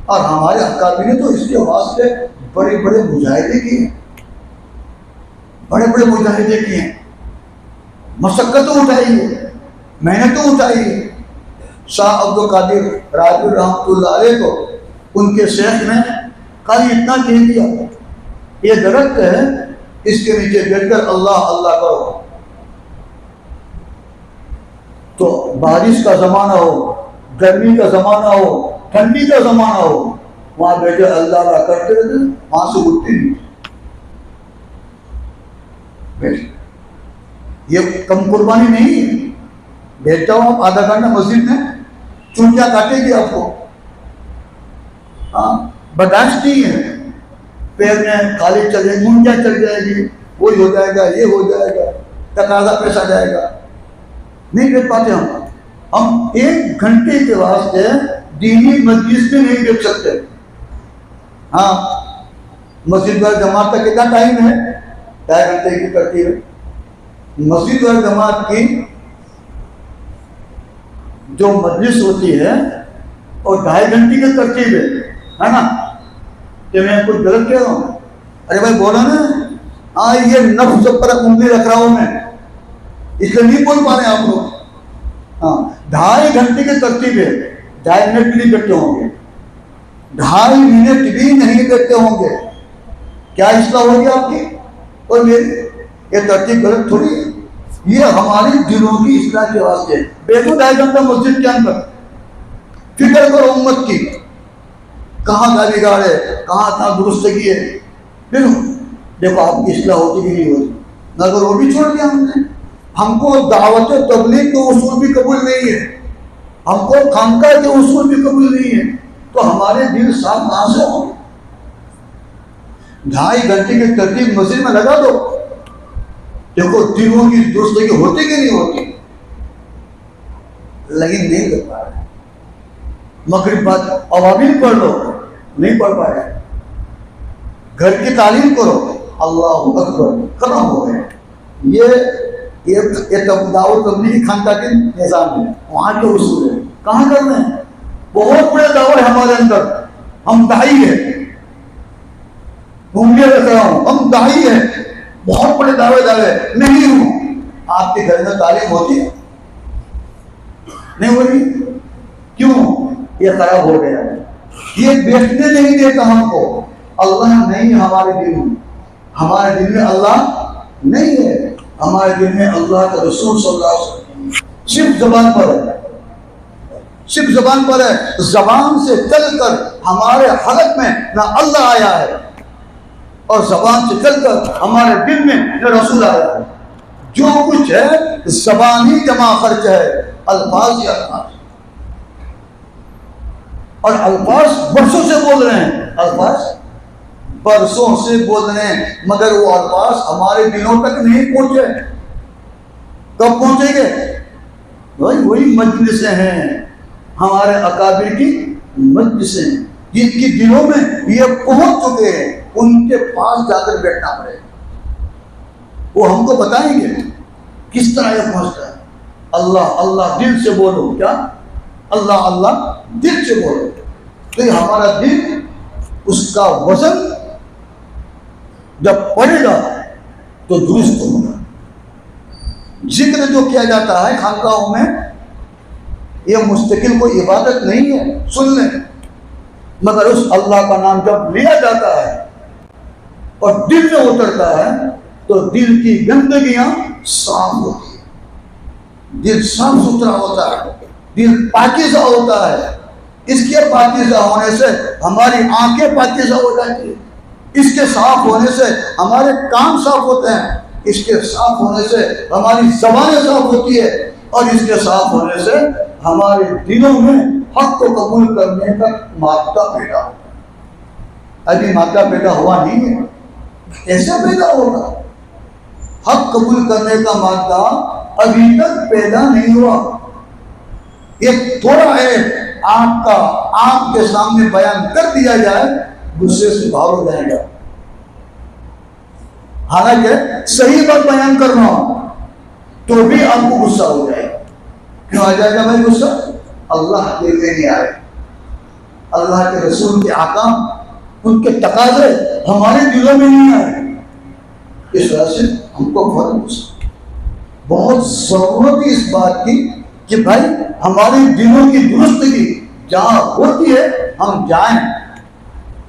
اور ہمارے اکابر نے تو اس کے واسطے بڑے بڑے مجاہدے کیے ہیں، بڑے بڑے مجاہدے کیے ہیں، مشقتوں اٹھائی ہے، محنتوں اٹھائی ہے. شاہ عبد القادر راجپور رحمۃ اللہ علیہ کو ان کے شیخ نے خالی اتنا کہہ دیا، یہ درخت ہے، اس کے نیچے بیٹھ کر اللہ اللہ کرو. تو بارش کا زمانہ ہو، گرمی کا زمانہ ہو، ٹھنڈی کا زمانہ ہو، وہاں بیٹھے اللہ اللہ کرتے رہتے، وہاں سے اٹھتے نہیں. یہ کم قربانی نہیں ہے. بیٹھتا ہوں آپ آدھا گھنٹہ مسجد میں، چونکیاں کاٹے گی آپ کو، ہاں برداشت نہیں ہے. پیر میں کالی چل جائے گی، منجا چل جائے گی، وہی ہو جائے گا، یہ ہو جائے گا، تقاضا پیش آ جائے گا، نہیں بیٹھ پاتے. ہم 1 گھنٹے کے واسطے دینی مجلس میں نہیں بیٹھ سکتے. ہاں مسجد اور جماعت کا کتنا ٹائم ہے؟ 2.5 گھنٹے کی ترتیب ہے. مسجد اور جماعت کی جو مجلس ہوتی ہے اور 2.5 گھنٹے کی ترتیب ہے نا. کہ میں کچھ غلط کہہ رہا ہوں؟ ارے بھائی بولا نا، ہاں یہ نفس پر انگلی رکھ رہا ہوں میں، اس لیے نہیں بول پا رہے آپ لوگ. ہاں 2.5 گھنٹے کی ترتیب ہے، 2.5 منٹ بھی نہیں بیٹھتے ہوں گے، 2.5 منٹ بھی نہیں بیٹھتے ہوں گے. کیا اصلاح ہوگی آپ کی اور میری؟ یہ ترتیب غلط تھوڑی ہے، یہ ہماری دلوں کی اصلاح کے واسطے. بیٹھو 2.5 گھنٹہ مسجد کے اندر، فکر کرو امت کی، کہاں کا بگاڑ ہے، کہاں درستگی ہے. پھر دیکھو آپ کی اصلاح ہوتی کہ نہیں ہوتی. مگر وہ بھی چھوڑ دیا ہم نے. ہم کو دعوت تبلیغ کے اصول بھی قبول نہیں ہے، ہم کو خانقاہ کے اصول بھی قبول نہیں ہے، تو ہمارے دل صاف کہاں سے ہوں؟ 2.5 گھنٹے کی ترتیب مسجد میں لگا دو، دیکھو دلوں کی درستگی ہوتی کہ نہیں ہوتی. لیکن نہیں کر پا رہے. مغرب بعد عوامل پڑھ لو، نہیں پڑھ پا رہے. گھر کی تعلیم کرو، اللہ اکبر، ختم ہو گئے. یہ یہ دعوت تبلیغی خانقاہ کے نظام ہے، وہاں کے اصول ہے، کہاں کر رہے ہیں؟ بہت بڑے دعوے ہمارے اندر، ہم داعی ہیں، انگلیاں رکھ رہا ہوں، ہم داعی ہیں، بہت بڑے دعوے نہیں ہوں۔ آپ کے گھر میں تعلیم ہوتی ہے؟ نہیں ہو رہی؟ کیوں؟ یہ خراب ہو گیا ہے، یہ بیٹھنے نہیں دیتا ہم کو۔ اللہ نہیں ہمارے دل میں، ہمارے دل میں اللہ نہیں ہے، ہمارے دل میں اللہ کا رسول صلی اللہ علیہ وسلم صرف زبان پر ہے، صرف زبان پر ہے، زبان سے چل کر ہمارے حلق میں نہ اللہ آیا ہے، اور زبان سے چل کر ہمارے دل میں نہ رسول آیا ہے۔ جو کچھ ہے زبانی جمع خرچ ہے، الفاظ ہی الفاظ، اور الفاظ برسوں سے بول رہے ہیں، الفاظ برسوں سے بول رہے ہیں، مگر وہ الفاظ ہمارے دلوں تک نہیں پہنچے۔ کب پہنچیں گے؟ وہی مجلسیں ہیں ہمارے اکابر کی مجلسیں، جن کی دلوں میں یہ پہنچ چکے ہیں، ان کے پاس جا کر بیٹھنا پڑے، وہ ہم کو بتائیں گے کس طرح یہ پہنچتا ہے۔ اللہ اللہ دل سے بولو، کیا؟ اللہ اللہ دل سے بولو، تو یہ ہمارا دل، اس کا وزن جب پڑے گا تو درست ہوگا۔ ذکر جو کیا جاتا ہے خانقاہوں میں، یہ مستقل کوئی عبادت نہیں ہے، سن لیں، مگر اس اللہ کا نام جب لیا جاتا ہے اور دل میں اترتا ہے تو دل کی گندگیاں صاف ہوتی ہیں، دل صاف ستھرا ہوتا ہے، دل پاکیزہ ہوتا ہے۔ اس کے پاکیزہ ہونے سے ہماری آنکھیں پاکیزہ ہو جاتی ہیں، اس کے صاف ہونے سے ہمارے کان صاف ہوتے ہیں، اس کے صاف ہونے سے ہماری زبانیں صاف ہوتی ہے، اور اس کے صاف ہونے سے ہمارے دلوں میں حق کو قبول کرنے کا مادہ پیدا ہوتا ہے۔ ابھی مادہ پیدا ہوا نہیں ہے، کیسے پیدا ہوگا؟ حق قبول کرنے کا مادہ ابھی تک پیدا نہیں ہوا۔ یہ تھوڑا ہے آپ کا، آپ کے سامنے بیان کر دیا جائے، غصے سے باہر ہو جائے گا۔ حالانکہ صحیح بات بیان کر رہا ہوں تو بھی آپ کو غصہ ہو جائے گا۔ کیوں آ جائے گا بھائی غصہ؟ اللہ کے لیے نہیں آئے، اللہ کے رسول کے احکام، ان کے تقاضے ہمارے دلوں میں نہیں آئے، اس وجہ سے ہم کو فوراً غصہ۔ بہت ضرورت ہے اس بات کی کہ بھائی ہمارے دلوں کی درستگی جہاں ہوتی ہے ہم جائیں،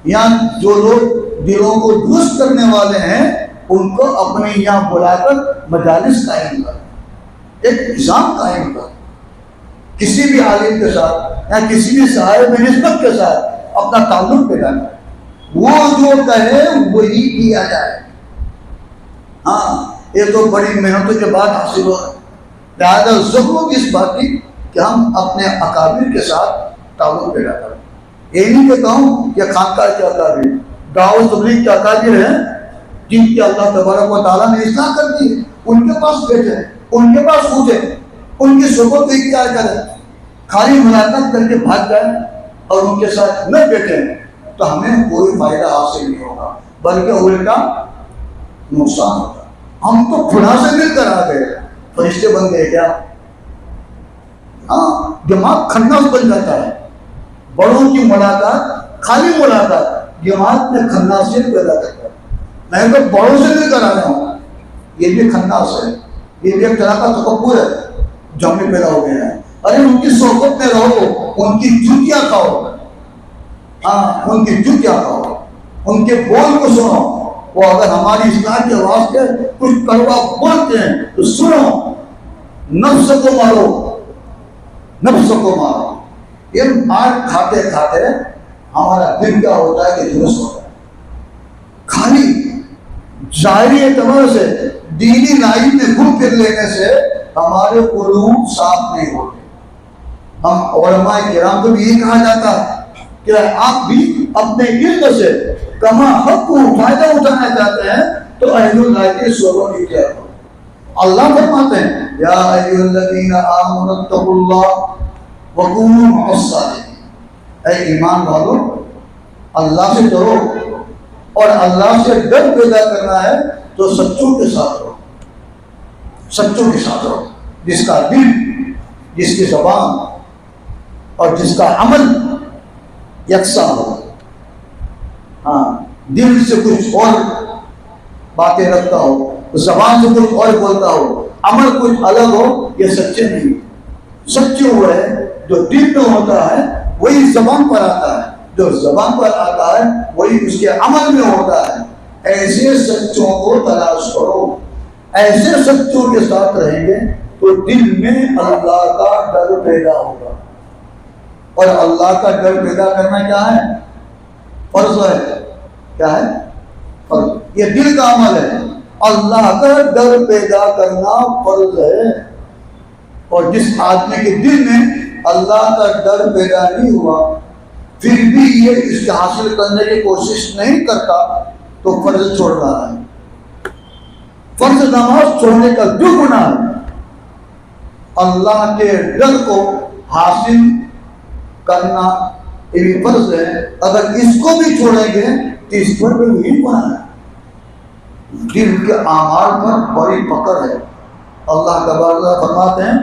یا جو لوگ دلوں کو درست کرنے والے ہیں ان کو اپنے یہاں بلا کر مجالس قائم کر، ایک نظام قائم کر، کسی بھی عالم کے ساتھ یا کسی بھی صاحب نسبت کے ساتھ اپنا تعلق پیدا کر، وہ جو کہے وہی کیا جائے۔ ہاں یہ تو بڑی محنتوں کے بعد حاصل ہو رہا ہے، لہٰذا ضرورت اس بات کی کہ ہم اپنے اکابر کے ساتھ تعلق پیدا کریں۔ یہ نہیں کہتا ہوں کہ خانقاہ کے اکابر، دعوت تبلیغ کے اکابر ہیں جن کی اللہ تبارک و تعالیٰ نے اصلاح کر دی، ان کے پاس بیٹھے، ان کے پاس پوچھیں، ان کی صحبت کو اختیار کریں۔ خالی ملاقات کر کے بھاگ جائیں اور ان کے ساتھ نہ بیٹھیں تو ہمیں کوئی فائدہ حاصل نہیں ہوگا، بلکہ الٹا نقصان ہوگا۔ ہم تو خدا سے مل کر آ گئے، فرشتے بن گئے کیا؟ ہاں، دماغ کھناس بن جاتا ہے۔ بڑوں کی ملاقات، خالی ملاقات دماغ میں کھناسیت پیدا کرتا ہے۔ میں تو بڑوں سے مل کر آیا ہوں، یہ بھی کھناس ہے، یہ بھی ایک طرح کا تکبر ہے جو ہمیں پیدا ہو گیا ہے۔ ارے ان کی صحبت میں رہو، ان کی جوتیاں کھاؤ، ہاں ان کی جوتیاں کھاؤ، ان کے بول کو سنو، وہ اگر ہماری اصلاح کے واسطے کچھ کڑوا بولتے ہیں تو سنو، نفس کو مارو، نفس کو مارو۔ یہ مار کھاتے کھاتے ہمارا دل کیا ہوتا ہے کہ درست ہوتا ہے۔ خالی ظاہری اعتبار سے دینی لائن میں گھوم پھر لینے سے ہمارے قلوب صاف نہیں ہوتے۔ ہم علماء کرام کو بھی یہ کہا جاتا ہے کہ آپ بھی اپنے علم سے کما حق کو فائدہ اٹھانا چاہتے ہیں تو اہل اللہ کی صحبت اختیار کرو۔ اللہ فرماتے ہیں یا ایھا الذین آمنوا اتقوا اللہ وکونوا مع الصادقین، اے ایمان والو اللہ سے ڈرو، اور اللہ سے ڈر پیدا کرنا ہے تو سچوں کے ساتھ رہو۔ سچوں کے ساتھ رہو، جس کا دل، جس کی زبان اور جس کا عمل یکساں ہو۔ ہاں، دل سے کچھ اور باتیں رکھتا ہو، زبان سے کچھ اور بولتا ہو، عمل کچھ الگ ہو، یہ سچے نہیں۔ سچے وہ ہے جو دل میں ہوتا ہے وہی زبان پر آتا ہے، جو زبان پر آتا ہے وہی اس کے عمل میں ہوتا ہے۔ ایسے سچوں کو تلاش کرو، ایسے سچوں کے ساتھ رہیں گے تو دل میں اللہ کا ڈر پیدا ہوگا۔ اور اللہ کا ڈر پیدا کرنا کیا ہے؟ فرض ہے۔ کیا ہے؟ فرض۔ یہ دل کا عمل ہے، اللہ کا ڈر پیدا کرنا فرض ہے۔ اور جس آدمی کے دل میں اللہ کا ڈر پیدا نہیں ہوا پھر بھی یہ اس کے حاصل کرنے کی کوشش نہیں کرتا تو فرض چھوڑ رہا ہے۔ فرض نماز چھوڑنے کا جو گناہ ہے، اللہ کے ڈر کو حاصل کرنا یہ فرض ہے، اگر اس کو بھی چھوڑیں گے تو اس پر بھی وہی گناہ ہے۔ دل کے اعمال پر بڑی پکڑ ہے۔ اللہ تبارک فرماتے ہیں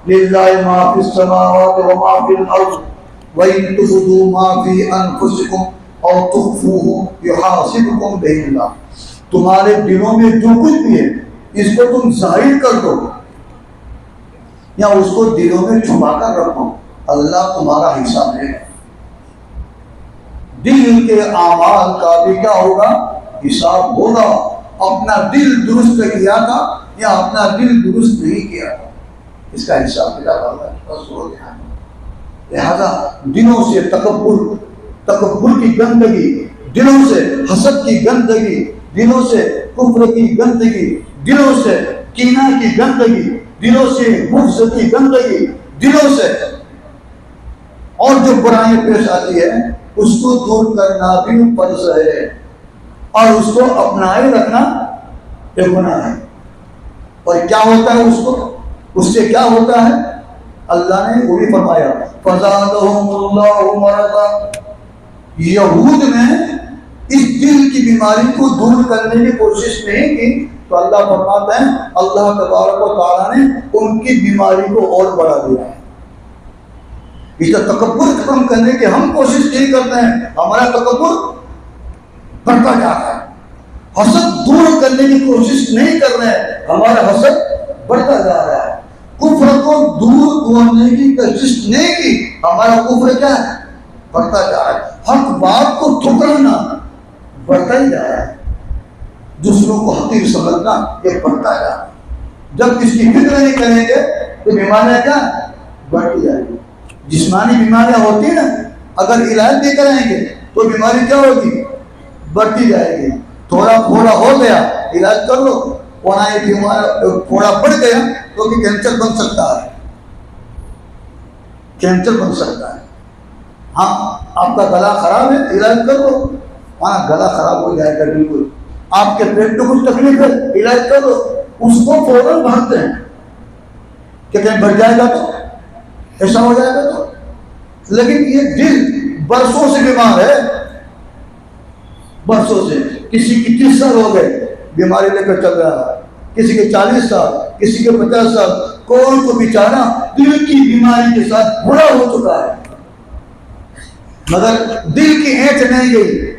للہ ما فی السماوات و ما فی الارض وَإِن تُبْدُوا مَا فِي أَنفُسِكُمْ أَوْ تُخْفُوهُ يُحَاسِبْكُم بِهِ اللَّهُ، تمہارے دلوں میں جو کچھ بھی ہے اس کو تم ظاہر کر دو یا اس کو دلوں میں چھپا کر رکھو، اللہ تمہارا حساب لے گا۔ دل کے اعمال کا بھی کیا ہوگا؟ حساب ہوگا۔ اپنا دل درست کیا تھا یا اپنا دل درست نہیں کیا تھا، اس کا حساب کتاب ہوگا۔ بس وہ دھیان۔ لہذا دلوں سے تکبر کی گندگی، دلوں سے حسد کی گندگی، دلوں سے کفر کی گندگی، دلوں سے کینہ کی گندگی، دلوں سے بغض کی گندگی، دلوں سے اور جو برائیاں پیش آتی ہے اس کو دور کرنا بھی فرض ہے، اور اس کو اپنائے رکھنا یہ گناہ ہے۔ اور کیا ہوتا ہے اس سے کیا ہوتا ہے؟ اللہ نے وہی فرمایا فَزَادَهُمُ اللَّهُ مَرَضًا، یہود نے اس دل کی بیماری کو دور کرنے کی کوشش نہیں کی تو اللہ فرماتے ہیں اللہ تبارک و تعالیٰ نے ان کی بیماری کو اور بڑھا دیا ہے۔ اس کا تکبر ختم کرنے کی ہم کوشش نہیں کرتے ہیں، ہمارا تکبر بڑھتا جا رہا ہے۔ حسد دور کرنے کی کوشش نہیں کر رہے ہیں، ہمارا حسد بڑھتا جا رہا ہے۔ کفر کو دور کرنے کی کوشش نہیں کی، ہمارا کفر کیا ہے؟ بڑھتا جا رہا ہے۔ حق بات کو ٹھکرانا بڑھتا ہی جا رہا ہے، دوسروں کو حقیر سمجھنا یہ بڑھتا جا رہا ہے۔ جب اس کی فکر نہیں کریں گے تو بیماریاں کیا بڑھتی جائیں گی۔ جسمانی بیماریاں ہوتی ہیں نا، اگر علاج نہیں کریں گے تو بیماری کیا ہوگی؟ بڑھتی جائے گی۔ تھوڑا پھوڑا ہو گیا علاج کر لو، پھوڑا بڑھ گیا تو کینسر بن سکتا ہے، کینسر بن سکتا ہے۔ ہاں، آپ کا گلا خراب ہے علاج کر لو، ہاں گلا خراب ہو جائے گا بالکل۔ آپ کے پیٹ میں کچھ تکلیف ہے علاج کر لو، اس کو فوراً بھاگتے ہیں کہ کہیں بڑھ جائے گا تو ایسا ہو جائے گا تو۔ لیکن یہ دل برسوں سے بیمار ہے، برسوں سے۔ کسی کی 30 سال ہو گئے بیماری لے کر چل رہا ہے، کسی کے 40 سال، کسی کے 50 سال، کوئی کو بیچارہ دل کی بیماری کے ساتھ بڑا ہو چکا ہے، مگر دل کی اینٹ نہیں گئی،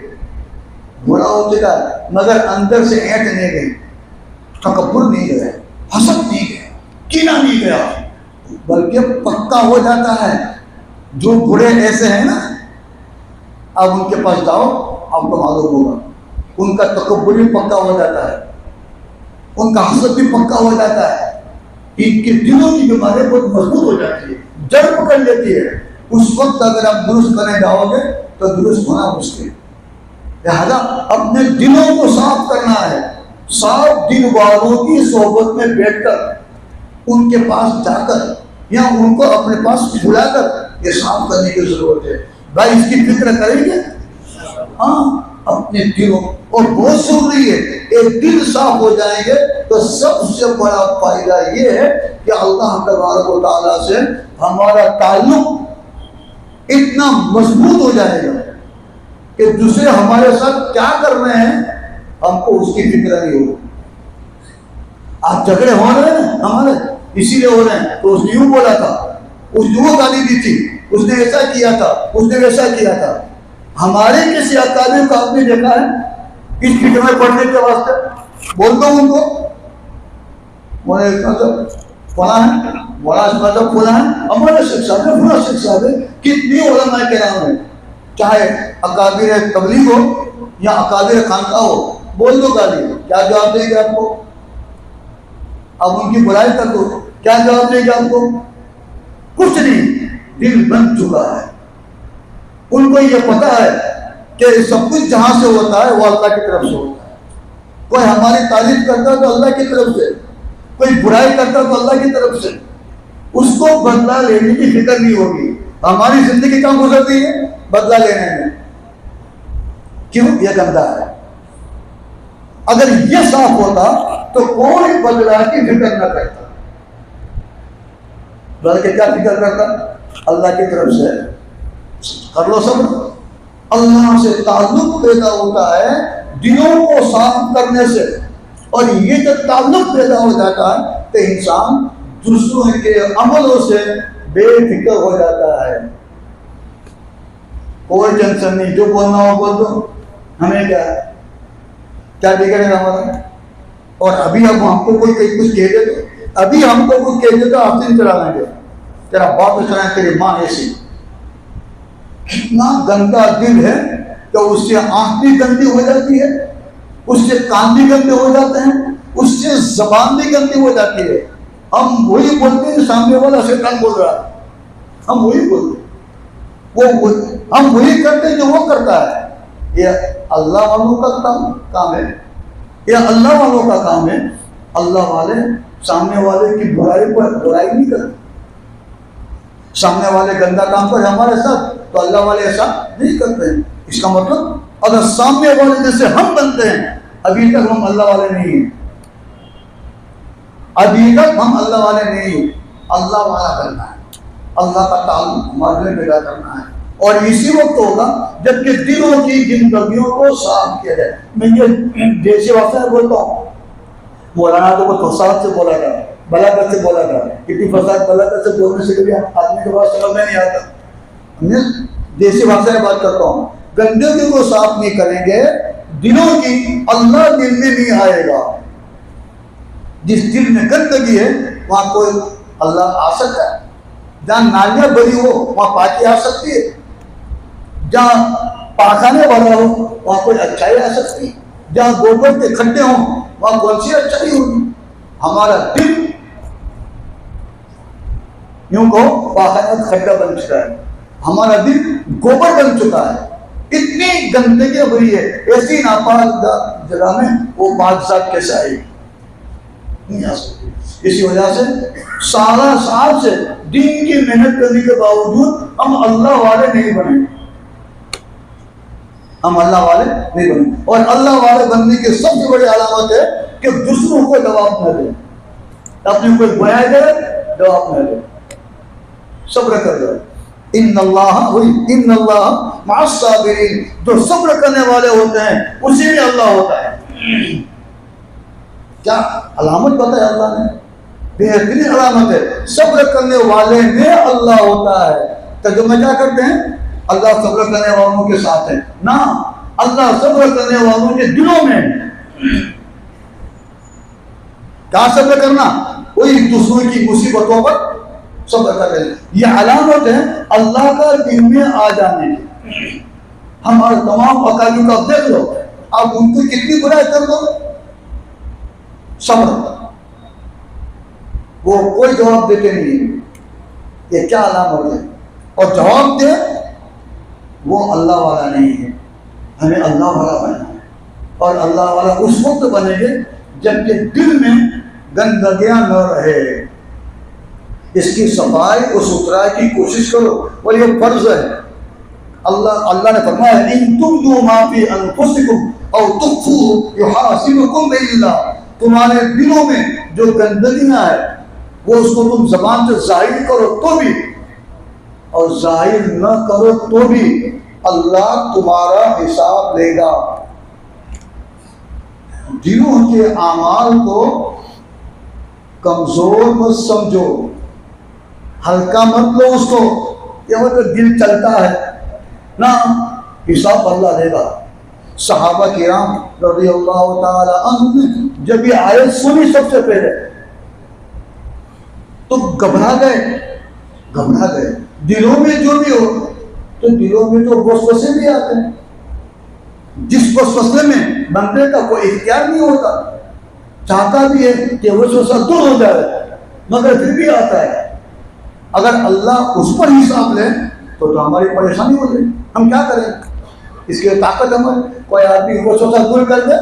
بڑا ہو چکا ہے مگر اندر سے اینٹ نہیں گئی، تکبر نہیں گیا، حسد نہیں گیا، کینہ نہیں گیا، بلکہ پکا ہو جاتا ہے۔ جو بڑے ایسے ہیں نا، اب ان کے پاس جاؤ آپ کو معلوم ہوگا، ان کا تکبر بھی پکا ہو جاتا ہے، ان کا حسد بھی پکا ہو جاتا ہے، ان کے دلوں کی بیماری بہت مضبوط ہو جاتی ہے، جڑ پکڑ لیتی ہے۔ اس وقت اگر آپ درست کرنے جاؤ گے تو درست ہونا مشکل۔ لہذا اپنے دلوں کو صاف کرنا ہے، صاف دل والوں کی صحبت میں بیٹھ کر، ان کے پاس جا کر یا ان کو اپنے پاس بلا کر یہ صاف کرنے کی ضرورت ہے۔ بھائی اس کی فکر کریں گے؟ ہاں، اپنے دلوں، اور بہت ضروری ہے، ایک دل صاف ہو جائیں گے تو سب سے بڑا فائدہ یہ ہے کہ اللہ تبارک و تعالیٰ سے ہمارا تعلق اتنا مضبوط ہو جائے گا کہ دوسرے ہمارے ساتھ کیا کر رہے ہیں ہم کو اس کی فکر نہیں ہوگی۔ آج جھگڑے ہو رہے ہیں ہمارے اسی لیے ہو رہے ہیں. تو اس نے یوں بولا تھا, اس نے وہ گالی دی تھی, اس نے ایسا کیا تھا, اس نے ویسا کیا تھا. ہمارے کسی اکابر کو آپ نے دیکھا ہے اس فکر میں پڑھنے کے واسطے؟ بولتا ہوں ان کو فلاں ہے, بڑا مطلب فلاں ہے, ہمارے شیخ صاحب ہے, فلاں شیخ صاحب ہے. کتنی علماء کرام ہیں, چاہے اکابر تبلیغ ہو یا اکابر خانقاہ ہو, بول دو گالی, کیا جواب دیں گے آپ کو؟ اب ان کی برائی کر دو, کیا جواب دیں گے آپ کو؟ کچھ نہیں. دل بن چکا ہے, ان کو یہ پتا ہے کہ سب کچھ جہاں سے ہوتا ہے وہ اللہ کی طرف سے ہوتا ہے. کوئی ہماری تعریف کرتا ہے تو اللہ کی طرف سے, کوئی برائی کرتا ہے تو اللہ کی طرف سے. اس کو بدلہ لینے کی فکر نہیں ہوگی. ہماری زندگی کہاں گزرتی ہے؟ بدلہ لینے میں. کیوں؟ یہ گندا ہے. اگر یہ صاف ہوتا تو کوئی بدلہ کی فکر نہ کرتا, بلکہ کیا فکر کرتا؟ اللہ کی طرف سے کر لو صبر. اللہ سے تعلق پیدا ہوتا ہے دلوں کو صاف کرنے سے, اور یہ جب تعلق پیدا ہو جاتا ہے تو انسان دوسروں کے عملوں سے بے فکر ہو جاتا ہے. کوئی ٹینشن نہیں, جو بولنا ہو بول دو, ہمیں کیا ہے, کیا بگڑے گا ہمارا. اور ابھی اب ہم کو کوئی کچھ کہہ دے تو, ابھی ہم کو کچھ کہہ دے تو آپ سے چلا لیں گے, تیرا باپ چلائیں, تیری ماں ایسی. کتنا گندا دل ہے کہ اس سے آنکھ بھی گندی ہو جاتی ہے, اس سے کان بھی گندے ہو جاتے ہیں, اس سے زبان بھی گندی ہو جاتی ہے. ہم وہی بولتے ہیں سامنے والا شیطان بول رہا ہے, ہم وہی بولتے ہیں, ہم وہی کرتے ہیں جو وہ کرتا ہے. یہ اللہ والوں کا کام ہے, یہ اللہ والوں کا کام ہے. اللہ والے سامنے والے کی برائی پر برائی نہیں کرتے. سامنے والے گندا کام پر ہمارے ساتھ, تو اللہ والے ایسا نہیں کرتے ہیں. اس کا مطلب اگر سامنے والے جیسے ہم بنتے ہیں, ابھی تک ہم اللہ والے نہیں ہیں, ابھی تک ہم اللہ والے نہیں ہیں. اللہ والا کرنا ہے, اللہ کا تعلق ہمارے میں پیدا کرنا ہے. اور اسی وقت ہوگا جب کہ دلوں کی زندگیوں کو صاف کیا جائے. میں یہ دیسی بھاشا بولتا ہوں, مولانا تو کو فساد سے بولا تھا, بلاغت سے بولا تھا. اتنی فساد بلاغت سے بولنے سے کبھی آدمی کے پاس سمجھ میں نہیں آتا. میں دیسی بھاشا میں بات کرتا ہوں. گندگی کو صاف نہیں کریں گے دلوں کی, اللہ دل میں نہیں آئے گا. جس دل میں گندگی ہے وہاں کوئی اللہ آ سکتا ہے. جہاں نالیاں بھری ہو وہاں پاکی آ سکتی ہے, جہاں پاخانے والا ہو وہاں کوئی اچھائی آ سکتی ہے, جہاں گوبر کے کھڈے ہوں وہاں کون سی اچھائی ہوگی. ہمارا دل یوں کہو پاخانہ کھڈا بن چکا ہے, ہمارا دل گوبر بن چکا ہے. اتنی گندگی بھری ہے, ایسی ناپاک جگہ میں وہ بادشاہ کیسے آئے گی؟ نہیں آ سکتی. اسی وجہ سے سارا سال سے دین کی محنت کرنے کے باوجود ہم اللہ والے نہیں بنے, ہم اللہ والے نہیں بنے. اور اللہ والے بننے کی سب سے بڑی علامت ہے کہ دوسروں کو جواب نہ دیں, اپنے کوئی گناہ دے جواب نہ دیں, صبر کر دو. ان اللہ مع الصابرین, جو صبر کرنے والے ہوتے ہیں اسی میں اللہ ہوتا ہے. کیا علامت پتہ ہے اللہ نے؟ بہترین علامت ہے, صبر کرنے والے میں اللہ ہوتا ہے. ترجمہ کیا کرتے ہیں؟ اللہ صبر کرنے والوں کے ساتھ ہے نا, اللہ صبر کرنے والوں کے دلوں میں. کیا صبر کرنا؟ کوئی دوسروں کی مصیبتوں پر صبر کر رہے ہیں. یہ علامت ہے اللہ کا دل میں آ جانے کی. ہمارے تمام اکابر کا دیکھ لو, آپ ان کو کتنی برائی کر دو, صبر, وہ کوئی جواب دیتے نہیں. یہ کیا علامت ہے؟ اور جواب دے وہ اللہ والا نہیں ہے. ہمیں اللہ والا بننا ہے, اور اللہ والا اس وقت بنے گے جب کہ دل میں گندگیاں نہ رہے. اس کی صفائی اور ستھرائی کی کوشش کرو, اور یہ فرض ہے. اللہ نے فرمایا ان تبدوا ما فی انفسکم او تخفوہ یحاسبکم بہ اللہ. تمہارے دلوں میں جو گندگیاں ہیں وہ اس کو تم زبان سے ظاہر کرو تو بھی, اور ظاہر نہ کرو تو بھی اللہ تمہارا حساب لے گا. دلوں کے اعمال کو کمزور مت سمجھو، ہلکا مت لو اس کو، یہ مطلب دل چلتا ہے نا، حساب اللہ دے گا۔ صحابہ کرام رضی اللہ تعالی عنہ نے جب یہ آیت سنی سب سے پہلے تو گھبرا گئے۔ دلوں میں جو بھی ہو تو دلوں میں تو وسوسے بھی آتے ہیں، جس وسوسے میں بندے کا کوئی اختیار نہیں ہوتا، چاہتا بھی ہے کہ وسوسہ دور ہو جائے مگر پھر بھی آتا ہے۔ اگر اللہ اس پر حساب لے تو ہماری پریشانی ہو جائے، ہم کیا کریں؟ اس کی طاقت ہماری، کوئی آدمی وسوسہ دور کر دے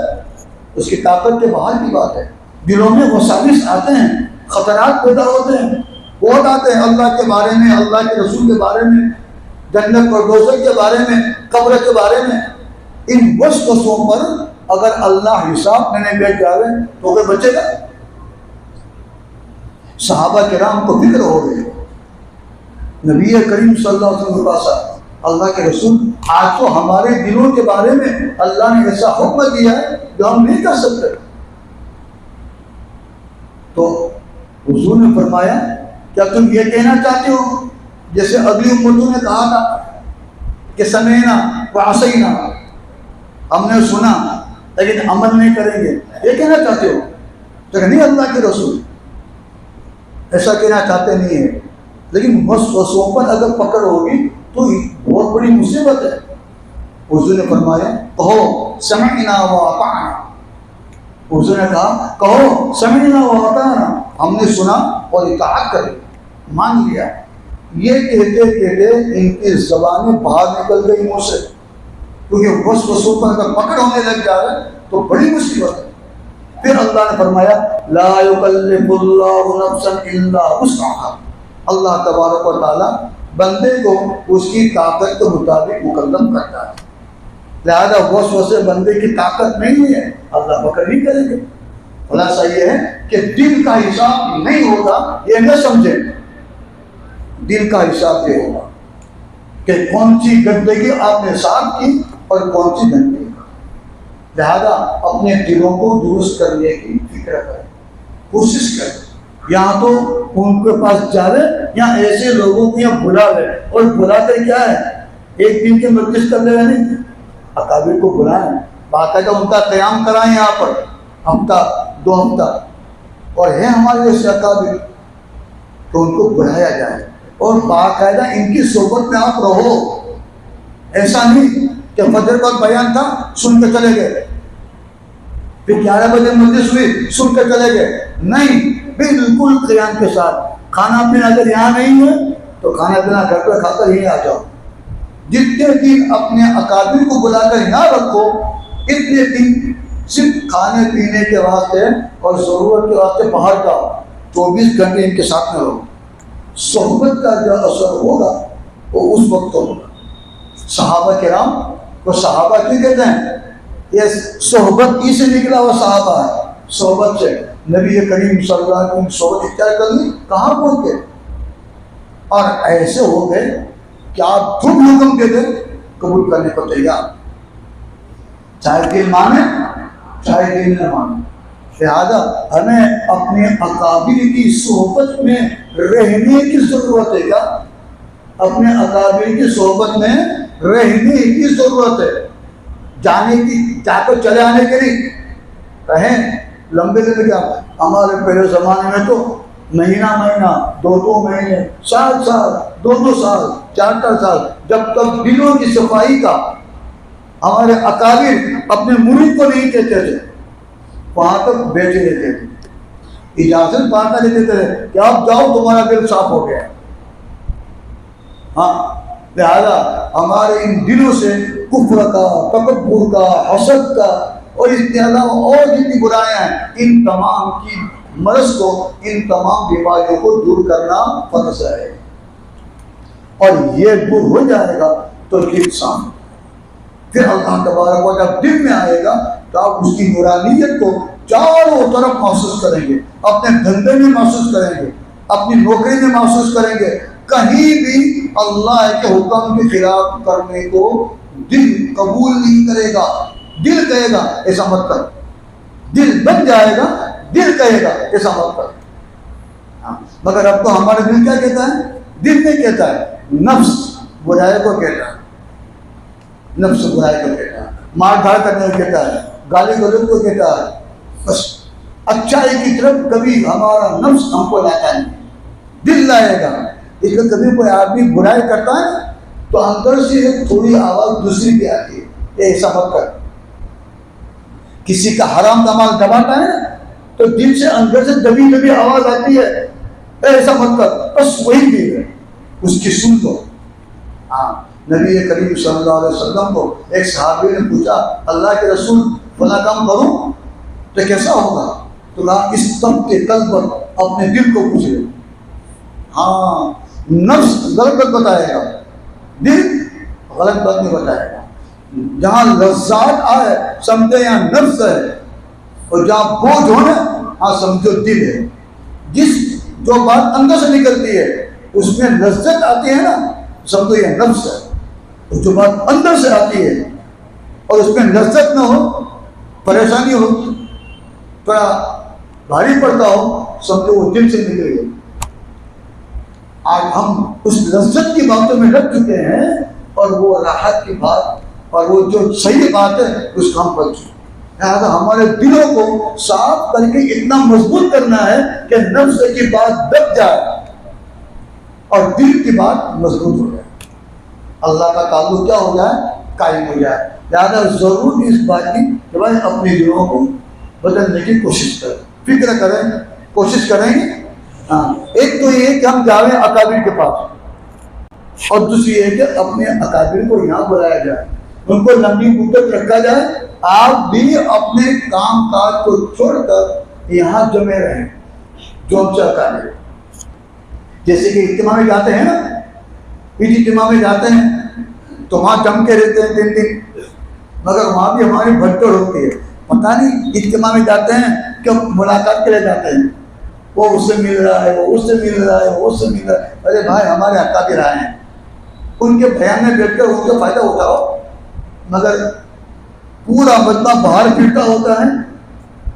اس کی طاقت کے باہر کی بات ہے۔ دلوں میں وساوس آتے ہیں، خطرات پیدا ہوتے ہیں، بہت آتے ہیں اللہ کے بارے میں، اللہ کے رسول کے بارے میں، جنت اور دوزخ کے بارے میں، قبر کے بارے میں۔ ان وسوسوں پر اگر اللہ حساب لینے بیٹھ جائے تو وہ بچے گا؟ صحابہ کرام کو فکر ہو گئی، نبی کریم صلی اللہ علیہ وسلم کے پاس اللہ کے رسول آج تو ہمارے دلوں کے بارے میں اللہ نے ایسا حکم دیا ہے جو ہم نہیں کر سکتے۔ تو حضور نے فرمایا کیا تم یہ کہنا چاہتے ہو جیسے اگلی امتوں نے کہا تھا کہ سمعنا وعصینا، ہم نے سنا لیکن عمل نہیں کریں گے، یہ کہنا چاہتے ہو؟ تو نہیں، اللہ کے رسول ایسا کہنا چاہتے نہیں ہیں، لیکن وسوسوں پر اگر پکڑ ہوگی تو بہت بڑی مصیبت ہے۔ حضور نے فرمایا کہو سمعنا واطعنا، حضور نے کہا کہو سمعنا واطعنا، ہم نے سنا اور اطاعت کرے، مان لیا۔ یہ کہتے کہتے ان کی زبانیں باہر نکل گئی منہ سے، کیونکہ وسوسوں پر اگر پکڑ ہونے لگ جائے تو بڑی مصیبت ہے۔ پھر اللہ نے فرمایا لا یکلف اللہ نفسا الا وسعها، اللہ تبارک و تعالی بندے کو اس کی طاقت کے مطابق مکلف کرتا ہے، لہذا وسوسے بندے کی طاقت نہیں ہے، اللہ پکڑ نہیں کریں گے۔ خلاصہ یہ ہے کہ دل کا حساب نہیں ہوگا، یہ نہ سمجھیں، دل کا حساب یہ ہوگا کہ کون سی گندگی آپ نے صاف کی اور کون سی گندگی، لہذا اپنے دلوں کو درست کرنے کی فکر کریں، کوشش کریں۔ یہاں تو ان کے پاس جاوے یا ایسے لوگوں کو یہاں بلاوے، اور بلا کر کیا ہے ایک دن کے مجلس کر لے نہیں، اکابر کو بلائیں، باقاعدہ ان کا قیام کرائیں یہاں پر ہفتہ دو ہفتہ، اور ہے ہمارے جیسے اکابر تو ان کو بلایا جائے اور باقاعدہ ان کی صحبت میں آپ رہو۔ ایسا نہیں کہ فجر کا بیان تھا سن کے چلے گئے، پھر 11 بجے مجلس ہوئی سن کے چلے گئے، نہیں، بالکل قیام کے ساتھ۔ کھانا پینا اگر یہاں نہیں ہے تو کھانا پینا گھر پہ کھا کر ہی آ جاؤ۔ جتنے دن اپنے اکابر کو بلا کر نہ رکھو اتنے دن صرف کھانے پینے کے واسطے اور ضرورت کے واسطے باہر جاؤ، 24 گھنٹے ان کے ساتھ میں رہو۔ صحبت کا جو اثر ہوگا وہ اس وقت ہوگا۔ صحابہ کرام کو صحابہ کیوں کہتے ہیں؟ یہ صحبت ہی سے نکلا ہوا صحابہ ہے، صحبت سے نبی کریم صلی اللہ علیہ وسلم صحبت اختیار کر لی، کہاں پہنچ گئے اور ایسے ہو گئے کہ آپ جو بھی حکم دے دیں قبول کرنے کو تیار، چاہے دل مانے چاہے دل نہ مانے۔ لہذا ہمیں اپنے اکابر کی صحبت میں رہنے کی ضرورت ہے، کیا اپنے اکابر کی صحبت میں رہنے کی ضرورت ہے، جانے کی جا کر چلے آنے کے لیے رہیں لمبے دن کیا۔ ہمارے پہلے زمانے میں تو مہینہ مہینہ، 2 مہینے، سال سال، 2 سال، 4 سال، جب تک دلوں کی صفائی کا ہمارے اکابر اپنے مرید کو نہیں کہتے تھے وہاں تک بیٹھے رہتے تھے، اجازت پاتا لیتے تھے کہ آپ جاؤ تمہارا دل صاف ہو گیا۔ ہاں، لہذا ہمارے ان دلوں سے کفر کا، تکبر کا، حسد کا اور اس کے علاوہ اور جتنی برائیاں ہیں ان تمام کی مرض کو، ان تمام بیماریوں کو دور کرنا فرض ہے، اور یہ دور ہو جائے گا تو انسان پھر اللہ تبارک و تعالیٰ دل میں آئے گا تو آپ اس کی نورانیت کو چاروں طرف محسوس کریں گے، اپنے دھندے میں محسوس کریں گے، اپنی نوکری میں محسوس کریں گے۔ کہیں بھی اللہ کے حکم کے خلاف کرنے کو دل قبول نہیں کرے گا، دل کہے گا ایسا مت کر، دل بن جائے گا، دل کہے گا ایسا مت کر۔ مگر اب تو ہمارا دل کیا کہتا ہے؟ دل نہیں کہتا ہے، نفس برائی کو کہتا ہے، نفس برائی کو کہتا ہے، مار دھاڑ کرنے کو کہتا ہے، گالی گلوچ کو کہتا ہے. بس اچھائی کی طرف کبھی ہمارا نفس ہم کو لاتا نہیں، دل لائے گا. اس لیے کبھی کوئی آدمی برائی کرتا ہے تو اندر سے ایک تھوڑی آواز دوسری بھی آتی ہے، ایسا مت کر. کسی کا حرام کا مال دباتا ہے تو دل سے اندر سے دبی دبی آواز آتی ہے، ایسا مت کر. بس وہی دل ہے، اس کی سن لو. ہاں، نبی کریم صلی اللہ علیہ وسلم کو ایک صحابی نے پوچھا، اللہ کے رسول فلاں کام کروں تو کیسا ہوگا؟ تو کہا اس تب کے قلب پر اپنے دل کو پوچھ لے. ہاں، نفس غلط بات بتائے گا، دل غلط بات نہیں بتائے گا. جہاں لذات آئے سمجھے یہاں نفس ہے، اور جہاں بوجھ ہو نا ہاں سمجھو دل ہے. جو بات اندر سے نکلتی ہے اس میں لذت آتی ہے نا، سمجھو یہ نفس ہے. اور جو بات اندر سے آتی ہے اور اس میں لذت نہ ہو، پریشانی ہو، تھوڑا بھاری پڑتا ہو، سمجھو وہ دل سے نکلے گی. آج ہم اس لذت کی باتوں میں لگ چکے ہیں اور وہ راحت کی بات اور وہ جو صحیح بات ہے اس کا ہم بچ چکے. لہٰذا ہمارے دلوں کو صاف کر کے اتنا مضبوط کرنا ہے کہ نفس کی بات دب جائے اور دل کی بات مضبوط ہو جائے، اللہ کا تعلق کیا ہو جائے؟ قائم ہو جائے. لہٰذا ضرور اس بات کی کہ بھائی اپنے دلوں کو بدلنے کی کوشش کریں، فکر کریں، کوشش کریں گے. ہاں، ایک تو یہ کہ ہم جاویں اکابر کے پاس، اور دوسری یہ کہ اپنے اکابر کو یہاں بلایا جائے، ان کو لمبی مدت رکھا جائے. آپ بھی اپنے کام کاج کو چھوڑ کر یہاں جمے رہیں جو ہم چاہتا ہے. جیسے کہ اجتماع میں جاتے ہیں نا، عید اجتماع میں جاتے ہیں تو وہاں جم کے رہتے ہیں 3 دن، مگر وہاں بھی ہماری بھگدڑ ہوتی ہے. پتہ نہیں اجتماع میں جاتے ہیں کہ ملاقات کے لیے جاتے ہیں، وہ اس سے مل رہا ہے، وہ اس سے مل رہا ہے، وہ اس سے مل رہا ہے. ارے بھائی، ہمارے اکابر آئے ہیں، ان کے بیان میں بیٹھ کر ان کا فائدہ اٹھاؤ. مگر پورا مجمع باہر پھرتا ہوتا ہے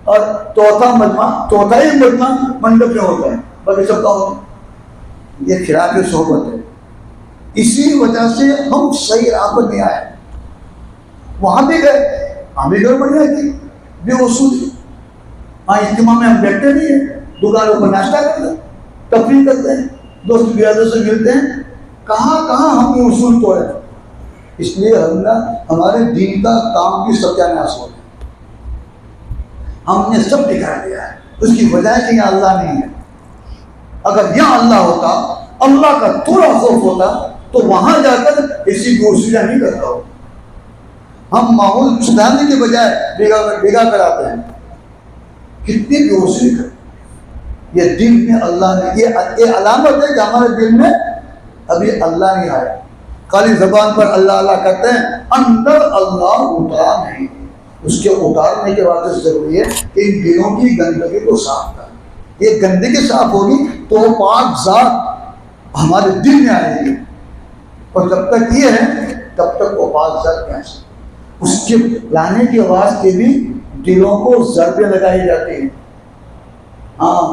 اور چوتھائی مجمع منڈپ میں ہوتا ہے، باقی سب کا ہوتا ہے. یہ خلاف صحبت ہے. اسی وجہ سے ہم صحیح راہ پر نہیں آئے. وہاں بھی گئے، ہم بھی گڑبڑیاں کی بے اصول. ہاں، اجتماع میں ہم بیٹھتے نہیں ہیں، دکانوں پر ناشتہ کرتے ہیں، تفریح کرتے ہیں، دوست بیادوں سے ملتے ہیں. کہاں کہاں ہم یہ اصول توڑے. اس لیے ہمارے دین کا کام بھی ستیاناش ہو گیا. ہم نے سب بگاڑ دیا ہے. اس کی وجہ ہے کہ یہاں اللہ نہیں ہے. اگر یہاں اللہ ہوتا، اللہ کا تھوڑا خوف ہوتا تو وہاں جا کر اسی گوشیاں نہیں کرتا ہو. ہم ماحول سدھارنے کے بجائے بگا کراتے ہیں. کتنی گوشی کرتے. یہ دل میں اللہ نے، یہ علامت ہے کہ ہمارے دل میں ابھی اللہ نہیں آیا. خالی زبان پر اللہ اللہ کرتے ہیں، اندر اللہ اترا نہیں. اس کے اتارنے کے واسطے ضروری ہے کہ ان دلوں کی گندگی کو صاف کریں. یہ گندگی صاف ہوگی تو وہ پاک ذات ہمارے دل میں آئے گی، اور جب تک یہ ہے تب تک وہ پاک ذات کیسے. اس کے لانے کے واسطے بھی دلوں کو ضربیں لگائی جاتی ہیں. ہاں،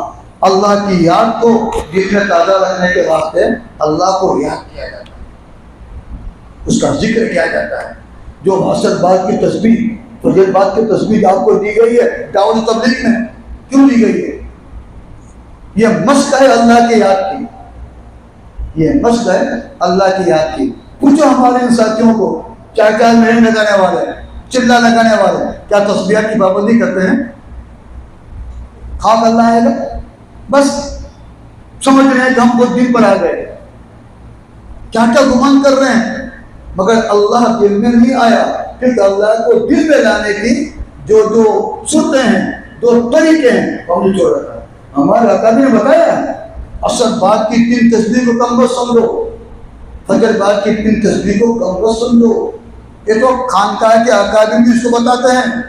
اللہ کی یاد کو دل میں تازہ رکھنے کے واسطے اللہ کو یاد کیا جاتا ہے، اس کا ذکر کیا جاتا ہے. جو حسد بات کی تسبیح، فضل بات کی تسبیح آپ کو دی گئی ہے دعوت تبلیغ میں، کیوں دی گئی ہے؟ یہ مشق ہے اللہ کی یاد کی، یہ مشق ہے اللہ کی یاد کی. پوچھو ہمارے ان ساتھیوں کو، کیا کیا نہیں لگانے والے، چلا لگانے والے، کیا تسبیحات کی پابندی کرتے ہیں؟ خاک اللہ ہے گا، بس سمجھ رہے ہیں کہ ہم کو دین پر آ گئے، کیا کیا گمان کر رہے ہیں، مگر اللہ دل میں نہیں آیا. کیونکہ اللہ کو دل میں لانے کی جو سنتے ہیں، جو طریقے ہیں، ہم نے چھوڑ رکھا ہے. ہمارے اکابر نے بتایا اصل بات کی 3 تسبیح کو کم بس سمجھو، فجر بات کی 3 تسبیح کو کم بس سمجھو. یہ تو خانقاہ کے اکابر بھی اس کو بتاتے ہیں،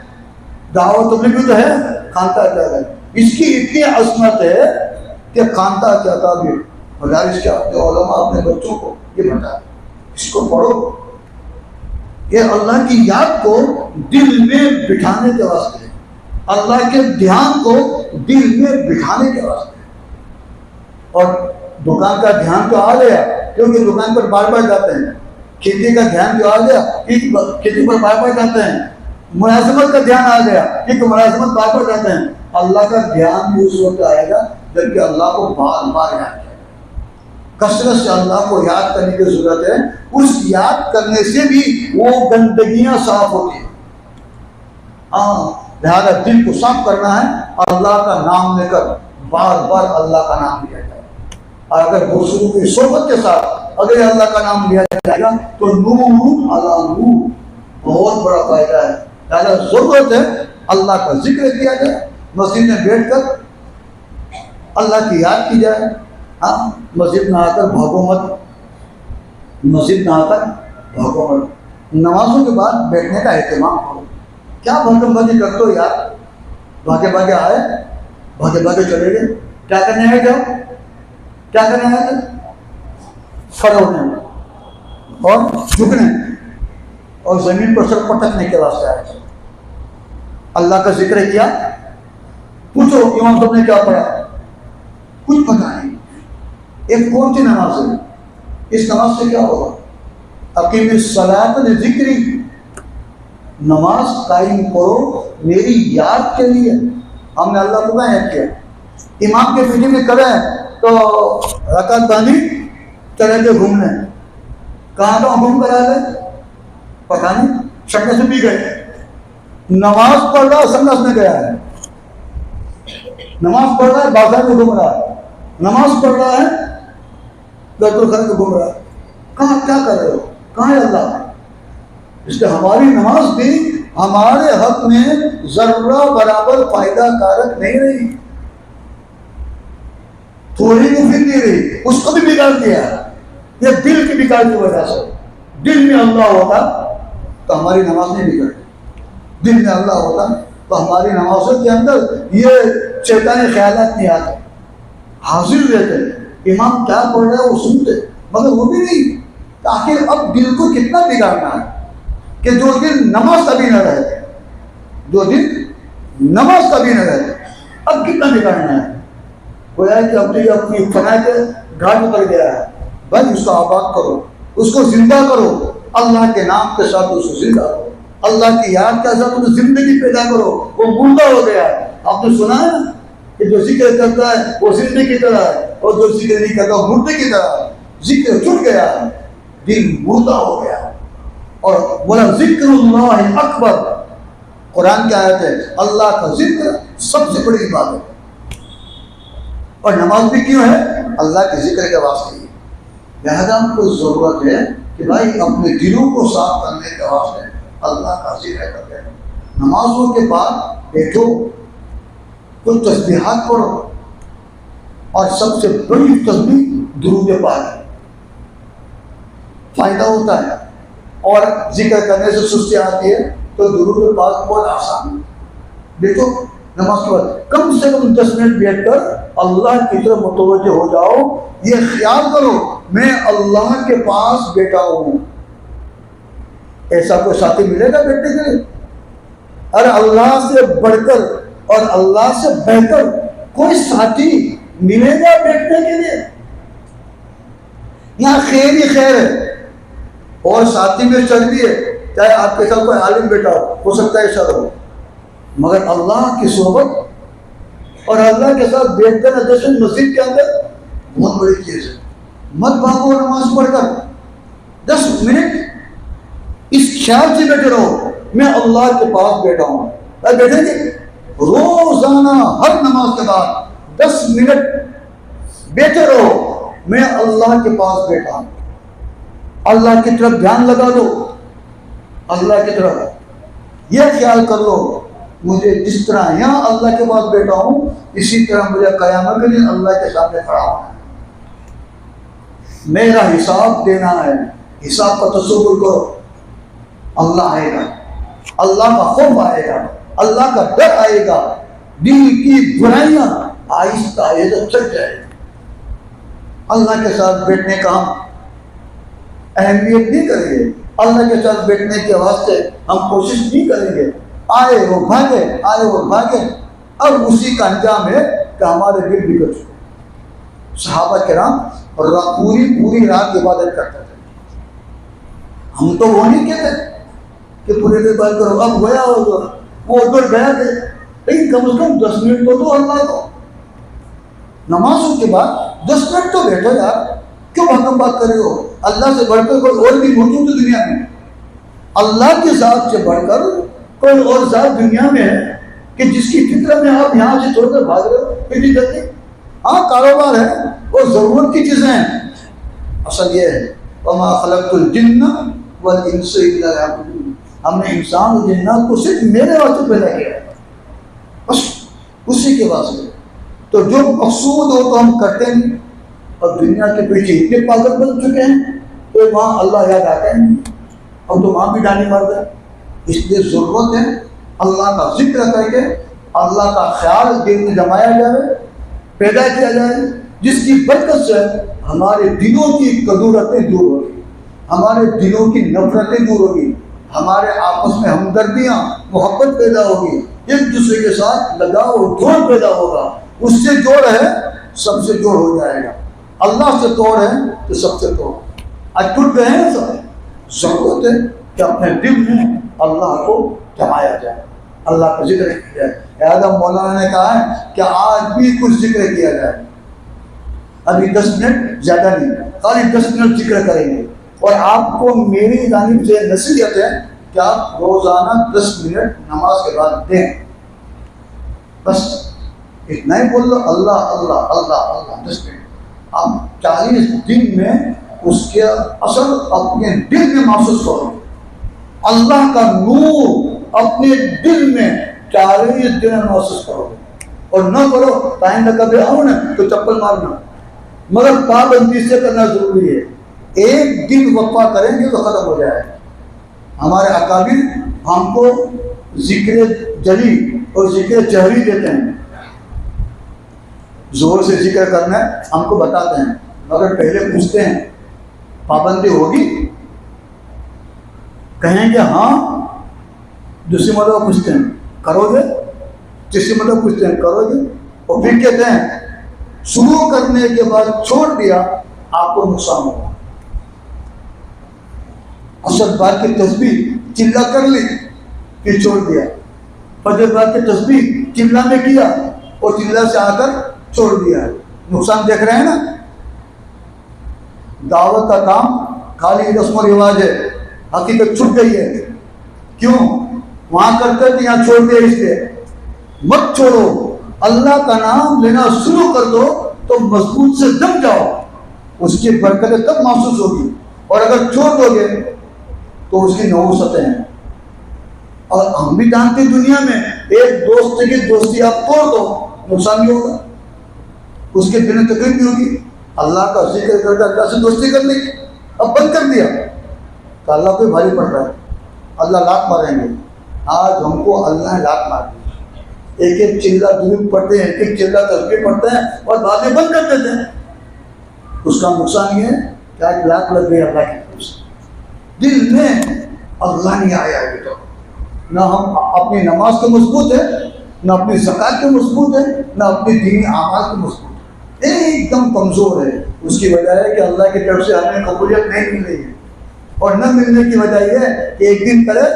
دعوت تبلیغ بھی تو ہے خانقاہ کے اکابر. اس کی اتنی عظمت ہے کہ خانقاہ کے اکابر مدارس کے علماء اپنے بچوں کو یہ بتاتے، اس کو پڑھو. یہ اللہ کی یاد کو دل میں بٹھانے کے واسطے، اللہ کے دھیان کو دل میں بٹھانے کے واسطے. اور دکان کا دھیان تو آ گیا کیونکہ دکان پر بار بار جاتے ہیں، کھیتی کا دھیان جو آ گیا کھیتی پر بار بار جاتے ہیں، ملازمت کا دھیان آ گیا کیونکہ ملازمت بار بار جاتے ہیں. اللہ کا دھیان بھی اس وقت آئے گا جبکہ اللہ کو بار بار یاد کرے. کثرت سے اللہ کو یاد کرنے کی ضرورت ہے. اس یاد کرنے سے بھی وہ گندگیاں صاف ہوتی ہیں. ہاں، لہٰذا دل کو صاف کرنا ہے، اللہ کا نام لے کر بار بار اللہ کا نام لیا جائے. اور اگر دوسروں کی صحبت کے ساتھ اگر اللہ کا نام لیا جائے گا تو نور علی نور، بہت بڑا فائدہ ہے. لہٰذا ضرورت ہے اللہ کا ذکر کیا جائے، مسجد میں بیٹھ کر اللہ کی یاد کی جائے. ہاں، مسجد میں آ کر بھاگو مت، مسجد میں آ کر بھاگو مت. نمازوں کے بعد بیٹھنے کا اہتمام کرو. کیا بھاگم بھاگی کرتے ہو یار؟ بھاگے بھاگے آئے، بھاگے بھاگے چلے گئے. کیا کرنے آئے؟ جاؤ، کیا کرنے آئے تھے؟ کھڑے ہونے اور جھکنے اور زمین پر سر پٹکنے کے واسطے آئے تھے. اللہ کا ذکر کیا. پوچھو امام صاحب نے کیا پڑھا؟ کچھ پتا نہیں. ایک کون سی نماز ہے؟ اس نماز سے کیا ہوگا؟ اقیم الصلاۃ لذکری، نماز قائم کرو میری یاد کے لیے. ہم نے اللہ کو کہاں یاد کیا؟ امام کے پیچھے میں کھڑے ہیں تو رکعت باندھی چلے گئے گھومنے. کہاں گھوم کر آ گئے پتا نہیں، شکل سے بھی گئے. نماز پڑھ رہا سنگس میں گیا ہے، نماز پڑھ رہا ہے بازار میں گھوم رہا ہے، نماز پڑھ رہا ہے بیت الخلا میں گھوم رہا ہے. کہاں کیا کر رہے ہو؟ کہاں ہے اللہ؟ اس لیے ہماری نماز بھی ہمارے حق میں ذرہ برابر فائدہ کارک نہیں رہی، تھوڑی مفید نہیں رہی. اس کو بھی بگاڑ دیا. یہ دل کی بگاڑ کی وجہ سے. دل میں اللہ ہوتا تو ہماری نماز نہیں بگڑتی. دل میں اللہ ہوتا تو ہماری نمازوں کے اندر یہ شیطانی خیالات نہیں آتے. حاضر رہتے، امام کیا پڑھ رہا ہے وہ سنتے، مگر وہ بھی نہیں. آخر اب دل کو کتنا بگاڑنا ہے کہ جو دن نماز کبھی نہ رہے، جو دن نماز کبھی نہ رہے، اب کتنا بگاڑنا ہے. گویا کہ اپنی اپنی فنا کے گھاٹ اتر گیا ہے. بھائی اس کو آباد کرو، اس کو زندہ کرو، اللہ کے نام کے ساتھ اس کو زندہ کرو، اللہ کی یاد کے ساتھ اس زندگی پیدا کرو. وہ مردہ ہو گیا ہے. آپ نے سنا ہے نا کہ جو ذکر کرتا ہے وہ زندے کی طرح ہے اور جو ذکر نہیں کرتا وہ مردے کی طرح ہے. ذکر چھوٹ گیا ہے، دل مردہ ہو گیا ہے. اور بولا ذکر اللہ اکبر، قرآن کی آیت ہے، اللہ کا ذکر سب سے بڑی عبادت ہے. اور نماز بھی کیوں ہے؟ اللہ کے ذکر کے واسطے ہی. لہذا ہم کو ضرورت ہے کہ بھائی اپنے دلوں کو صاف کرنے کے واسطے اللہ کا ذکر کرتے ہیں. نمازوں کے بعد بیٹھو، کچھ تسبیحات پڑھو، اور سب سے بڑی تسبیح درود پاک ہے. فائدہ ہوتا ہے. اور ذکر کرنے سے سستی آتی ہے تو درود پاک بہت آسان ہے. دیکھو نماز کے بعد کم سے کم 10 منٹ بیٹھ کر اللہ کی طرف متوجہ ہو جاؤ. یہ خیال کرو میں اللہ کے پاس بیٹھا ہوں. ایسا کوئی ساتھی ملے گا بیٹھنے کے لیے؟ ارے اللہ سے بڑھ کر اور اللہ سے بہتر کوئی ساتھی ملے گا بیٹھنے کے لیے؟ یہاں خیر ہی خیر ہے. اور ساتھی میں چل بھی ہے، چاہے آپ کے ساتھ کوئی عالم بیٹھا ہو سکتا ہے ایسا ہو، مگر اللہ کی صحبت اور اللہ کے ساتھ بیٹھ کر جیسے مسجد کے اندر بہت بڑی چیز ہے. مت بھاگو نماز پڑھ کر 10 منٹ اس خیال سے بیٹھے رہو میں اللہ کے پاس بیٹھا ہوں. بیٹھیں گے روزانہ ہر نماز کے بعد 10 منٹ بیٹھے رہو میں اللہ کے پاس بیٹھا ہوں. اللہ کی طرف دھیان لگا دو، اللہ کی طرف یہ خیال کر لو مجھے جس طرح یہاں اللہ کے پاس بیٹھا ہوں اسی طرح مجھے قیامت کے دن اللہ کے سامنے کھڑا ہونا ہے. میرا حساب دینا ہے. حساب کا تصور کرو. اللہ آئے گا، اللہ کا خوف آئے گا، اللہ کا ڈر آئے گا. دل کی برائیاں آہستہ آہستہ چل جائے گی. اللہ کے ساتھ بیٹھنے کا ہم اہمیت نہیں کریں گے. اللہ کے ساتھ بیٹھنے کے واسطے ہم کوشش نہیں کریں گے. آئے وہ بھاگے، آئے وہ بھاگے. اب اسی کا انجام ہے کہ ہمارے دل بگڑ چکے. صحابہ کرام پوری رات عبادت کرتے تھے. ہم تو وہ نہیں کہتے کہ پوری دیر عبادت کرو. اب گیا ہو وہ ادھر گیا تھے، لیکن کم از کم 10 منٹ تو دو اللہ کو. نمازوں کے بعد 10 منٹ تو بیٹھو یار، کیوں بھاگم بات کرے ہو؟ اللہ سے بڑھ کر کوئی اور بھی موجود ہے دنیا میں؟ اللہ کی ذات سے بڑھ کر کوئی اور ذات دنیا میں ہے کہ جس کی فکر میں آپ یہاں سے چھوڑ کر بھاگ رہے ہو؟ اتنی جلدی؟ ہاں کاروبار ہے اور ضرورت کی چیزیں ہیں. اصل یہ ہے وَمَا خَلَقْتُ الْجِنَّ وَالْإِنسَ إِلَّا لِيَعْبُدُونِ. ہم نے انسان اور جنات کو صرف میرے واسطے پیدا کیا ہے، بس اسی کے واسطے. تو جو مقصود ہو تو ہم کرتے ہیں، اور دنیا کے پیچھے اتنے پاگل بن چکے ہیں تو وہاں اللہ یاد آتا ہے اور تو وہاں بھی ڈالی مار گئے. اس لیے ضرورت ہے اللہ کا ذکر کر کے اللہ کا خیال دل میں جمایا جائے، پیدا کیا جائے، جس کی برکت سے ہمارے دلوں کی کدورتیں دور ہوگی، ہمارے دلوں کی نفرتیں دور ہوگی، ہمارے آپس میں ہمدردیاں محبت پیدا ہوگی، ایک دوسرے کے ساتھ لگاؤ جوڑ پیدا ہوگا. اس سے جوڑ ہے سب سے جوڑ ہو جائے گا. اللہ سے توڑ ہے تو سب سے توڑ. آج ٹوٹ گئے ہیں سب. ضرورت ہے کہ اپنے دل میں اللہ کو جمایا جائے، اللہ کا ذکر کیا جائے. اعظم مولانا نے کہا ہے کہ آج بھی کچھ ذکر کیا جائے. ابھی 10 منٹ زیادہ نہیں، خالی 10 منٹ ذکر کریں گے. اور آپ کو میری جانب سے نصیحت ہے کہ آپ روزانہ 10 منٹ نماز کے بعد دیں. بس اتنا ہی بول لو، اللہ اللہ اللہ اللہ 10 منٹ. آپ 40 دن میں اس کے اثر اپنے دل میں محسوس کرو. اللہ کا نور اپنے دل میں 40 دن محسوس کرو. اور نہ کرو ٹائم لگا بھی آؤ نا تو چپل مارنا، مگر پابندی سے کرنا ضروری ہے. ایک دن وقفہ کریں گے تو ختم ہو جائے. ہمارے اکابر ہم کو ذکر جلی اور ذکر جہری دیتے ہیں. زور سے ذکر کرنا ہے ہم کو بتاتے ہیں، مگر پہلے پوچھتے ہیں پابندی ہوگی؟ کہیں گے ہاں. دوسری مرتبہ پوچھتے ہیں کرو گے؟ تیسری مرتبہ پوچھتے ہیں کرو گے؟ اور پھر کہتے ہیں شروع کرنے کے بعد چھوڑ دیا آپ کو نقصان ہوگا. اصل بات کی تسبیح چلا کر لی پھر چھوڑ دیا. فجر بات کی تسبیح چلا میں کیا اور چلا سے آ کر چھوڑ دیا. نقصان دیکھ رہے ہیں نا. دعوت کا کام خالی رسم و رواج ہے، حقیقت چھپ گئی ہے. کیوں؟ وہاں کرتے تھے یہاں چھوڑ دیا. اس لیے مت چھوڑو. اللہ کا نام لینا شروع کر دو تو مضبوط سے جم جاؤ، اس کی برکتیں تب محسوس ہوگی. اور اگر چھوڑ دو گے تو اس کی نحوستیں ہیں. اور ہم بھی جانتے دنیا میں ایک دوست کی دوستی آپ توڑ دو نقصان بھی ہوگا، اس کے دل میں تکلیف بھی ہوگی. اللہ کا ذکر کر کے اللہ سے دوستی کر لی، اب بند کر دیا تو اللہ کو بھاری پڑ رہا ہے. اللہ لات ماریں گے. آج ہم کو اللہ نے لات مار دی. ایک ایک چلا درود پڑھتے ہیں، ایک ایک چلا تسبیح پڑھتے ہیں اور بعد میں بند کر دیتے ہیں. اس کا نقصان یہ ہے کہ آج لات لگ گئی اللہ کی طرف سے. دل میں اللہ نہیں آیا ابھی تو. نہ ہم اپنی نماز کے مضبوط ہے، نہ اپنی زکات کے مضبوط ہے، نہ اپنی دینی اعمال کے مضبوط ہے. ایک دم کمزور ہے. اس کی وجہ ہے کہ اللہ کی طرف سے ہمیں قبولیت نہیں مل رہی ہے. اور نہ ملنے کی وجہ یہ ہے کہ ایک دن کرے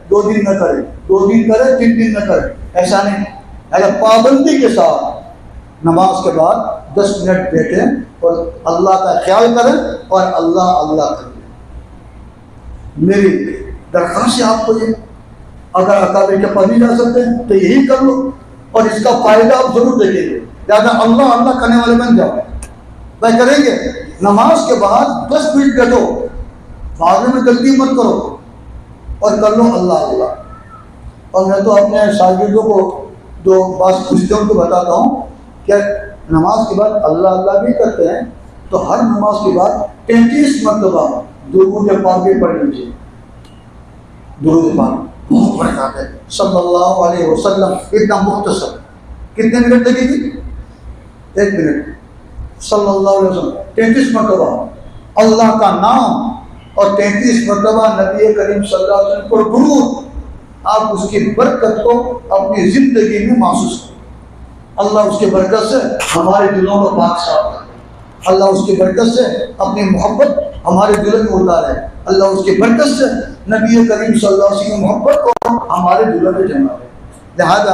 2 دن نہ کرے، 2 دن کرے 3 دن نہ کرے. ایسا نہیں. اگر پابندی کے ساتھ نماز کے بعد 10 منٹ بیٹھیں اور اللہ کا خیال کریں اور اللہ اللہ کریں. میری درخواست ہے آپ کو یہ، اگر اکابر کے پاس نہیں جا سکتے ہیں تو یہی کر لو اور اس کا فائدہ آپ ضرور دیکھیں گے. زیادہ اللہ اللہ کرنے والے بن جاؤ. میں کریں گے نماز کے بعد 10 منٹ بیٹھو، بعد میں جلدی مت کرو اور کر لو اللہ اللہ. اور میں تو اپنے شاگردوں کو جو بات پوچھتے ہیں ان کو بتاتا ہوں کہ نماز کے بعد اللہ اللہ بھی کرتے ہیں تو ہر نماز کے بعد 33 مرتبہ درود پاک بھی پڑھنی چاہیے. درود پاک بہت برکات ہے. صلی اللہ علیہ وسلم اتنا مختصر، کتنے منٹ لگے گی؟ 1 منٹ. صلی اللہ علیہ وسلم 33 مرتبہ اللہ کا نام اور 33 مرتبہ نبی کریم صلی اللہ علیہ وسلم پر درود. آپ اس کی برکت کو اپنی زندگی میں محسوس کریں. اللہ اس کی برکت سے ہمارے دلوں کو پاک صاف کرے. اللہ اس کی برکت سے اپنی محبت ہمارے دلوں میں اتارے، اللہ اس کی برکت سے نبی کریم صلی اللہ علیہ وسلم کی محبت کو ہمارے دلوں میں جما دے۔ لہذا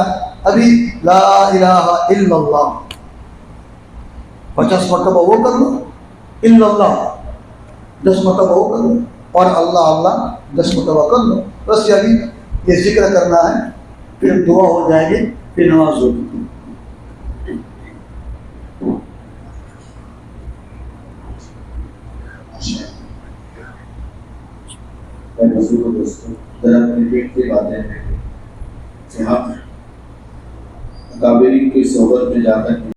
ابھی لا الہ الا اللہ 50 مرتبہ وہ کر لو، الا اللہ 10 مرتبہ وہ کر لو، اور اللہ اللہ 10 مرتبہ کر لو، بس یہ ذکر کرنا ہے، پھر دعا ہو جائے گی، پھر نماز ہوگی۔ دوستوں ذرا اپنے پیٹ کی باتیں ہیں کہ ہم اکابرین کی صحبت میں جا کر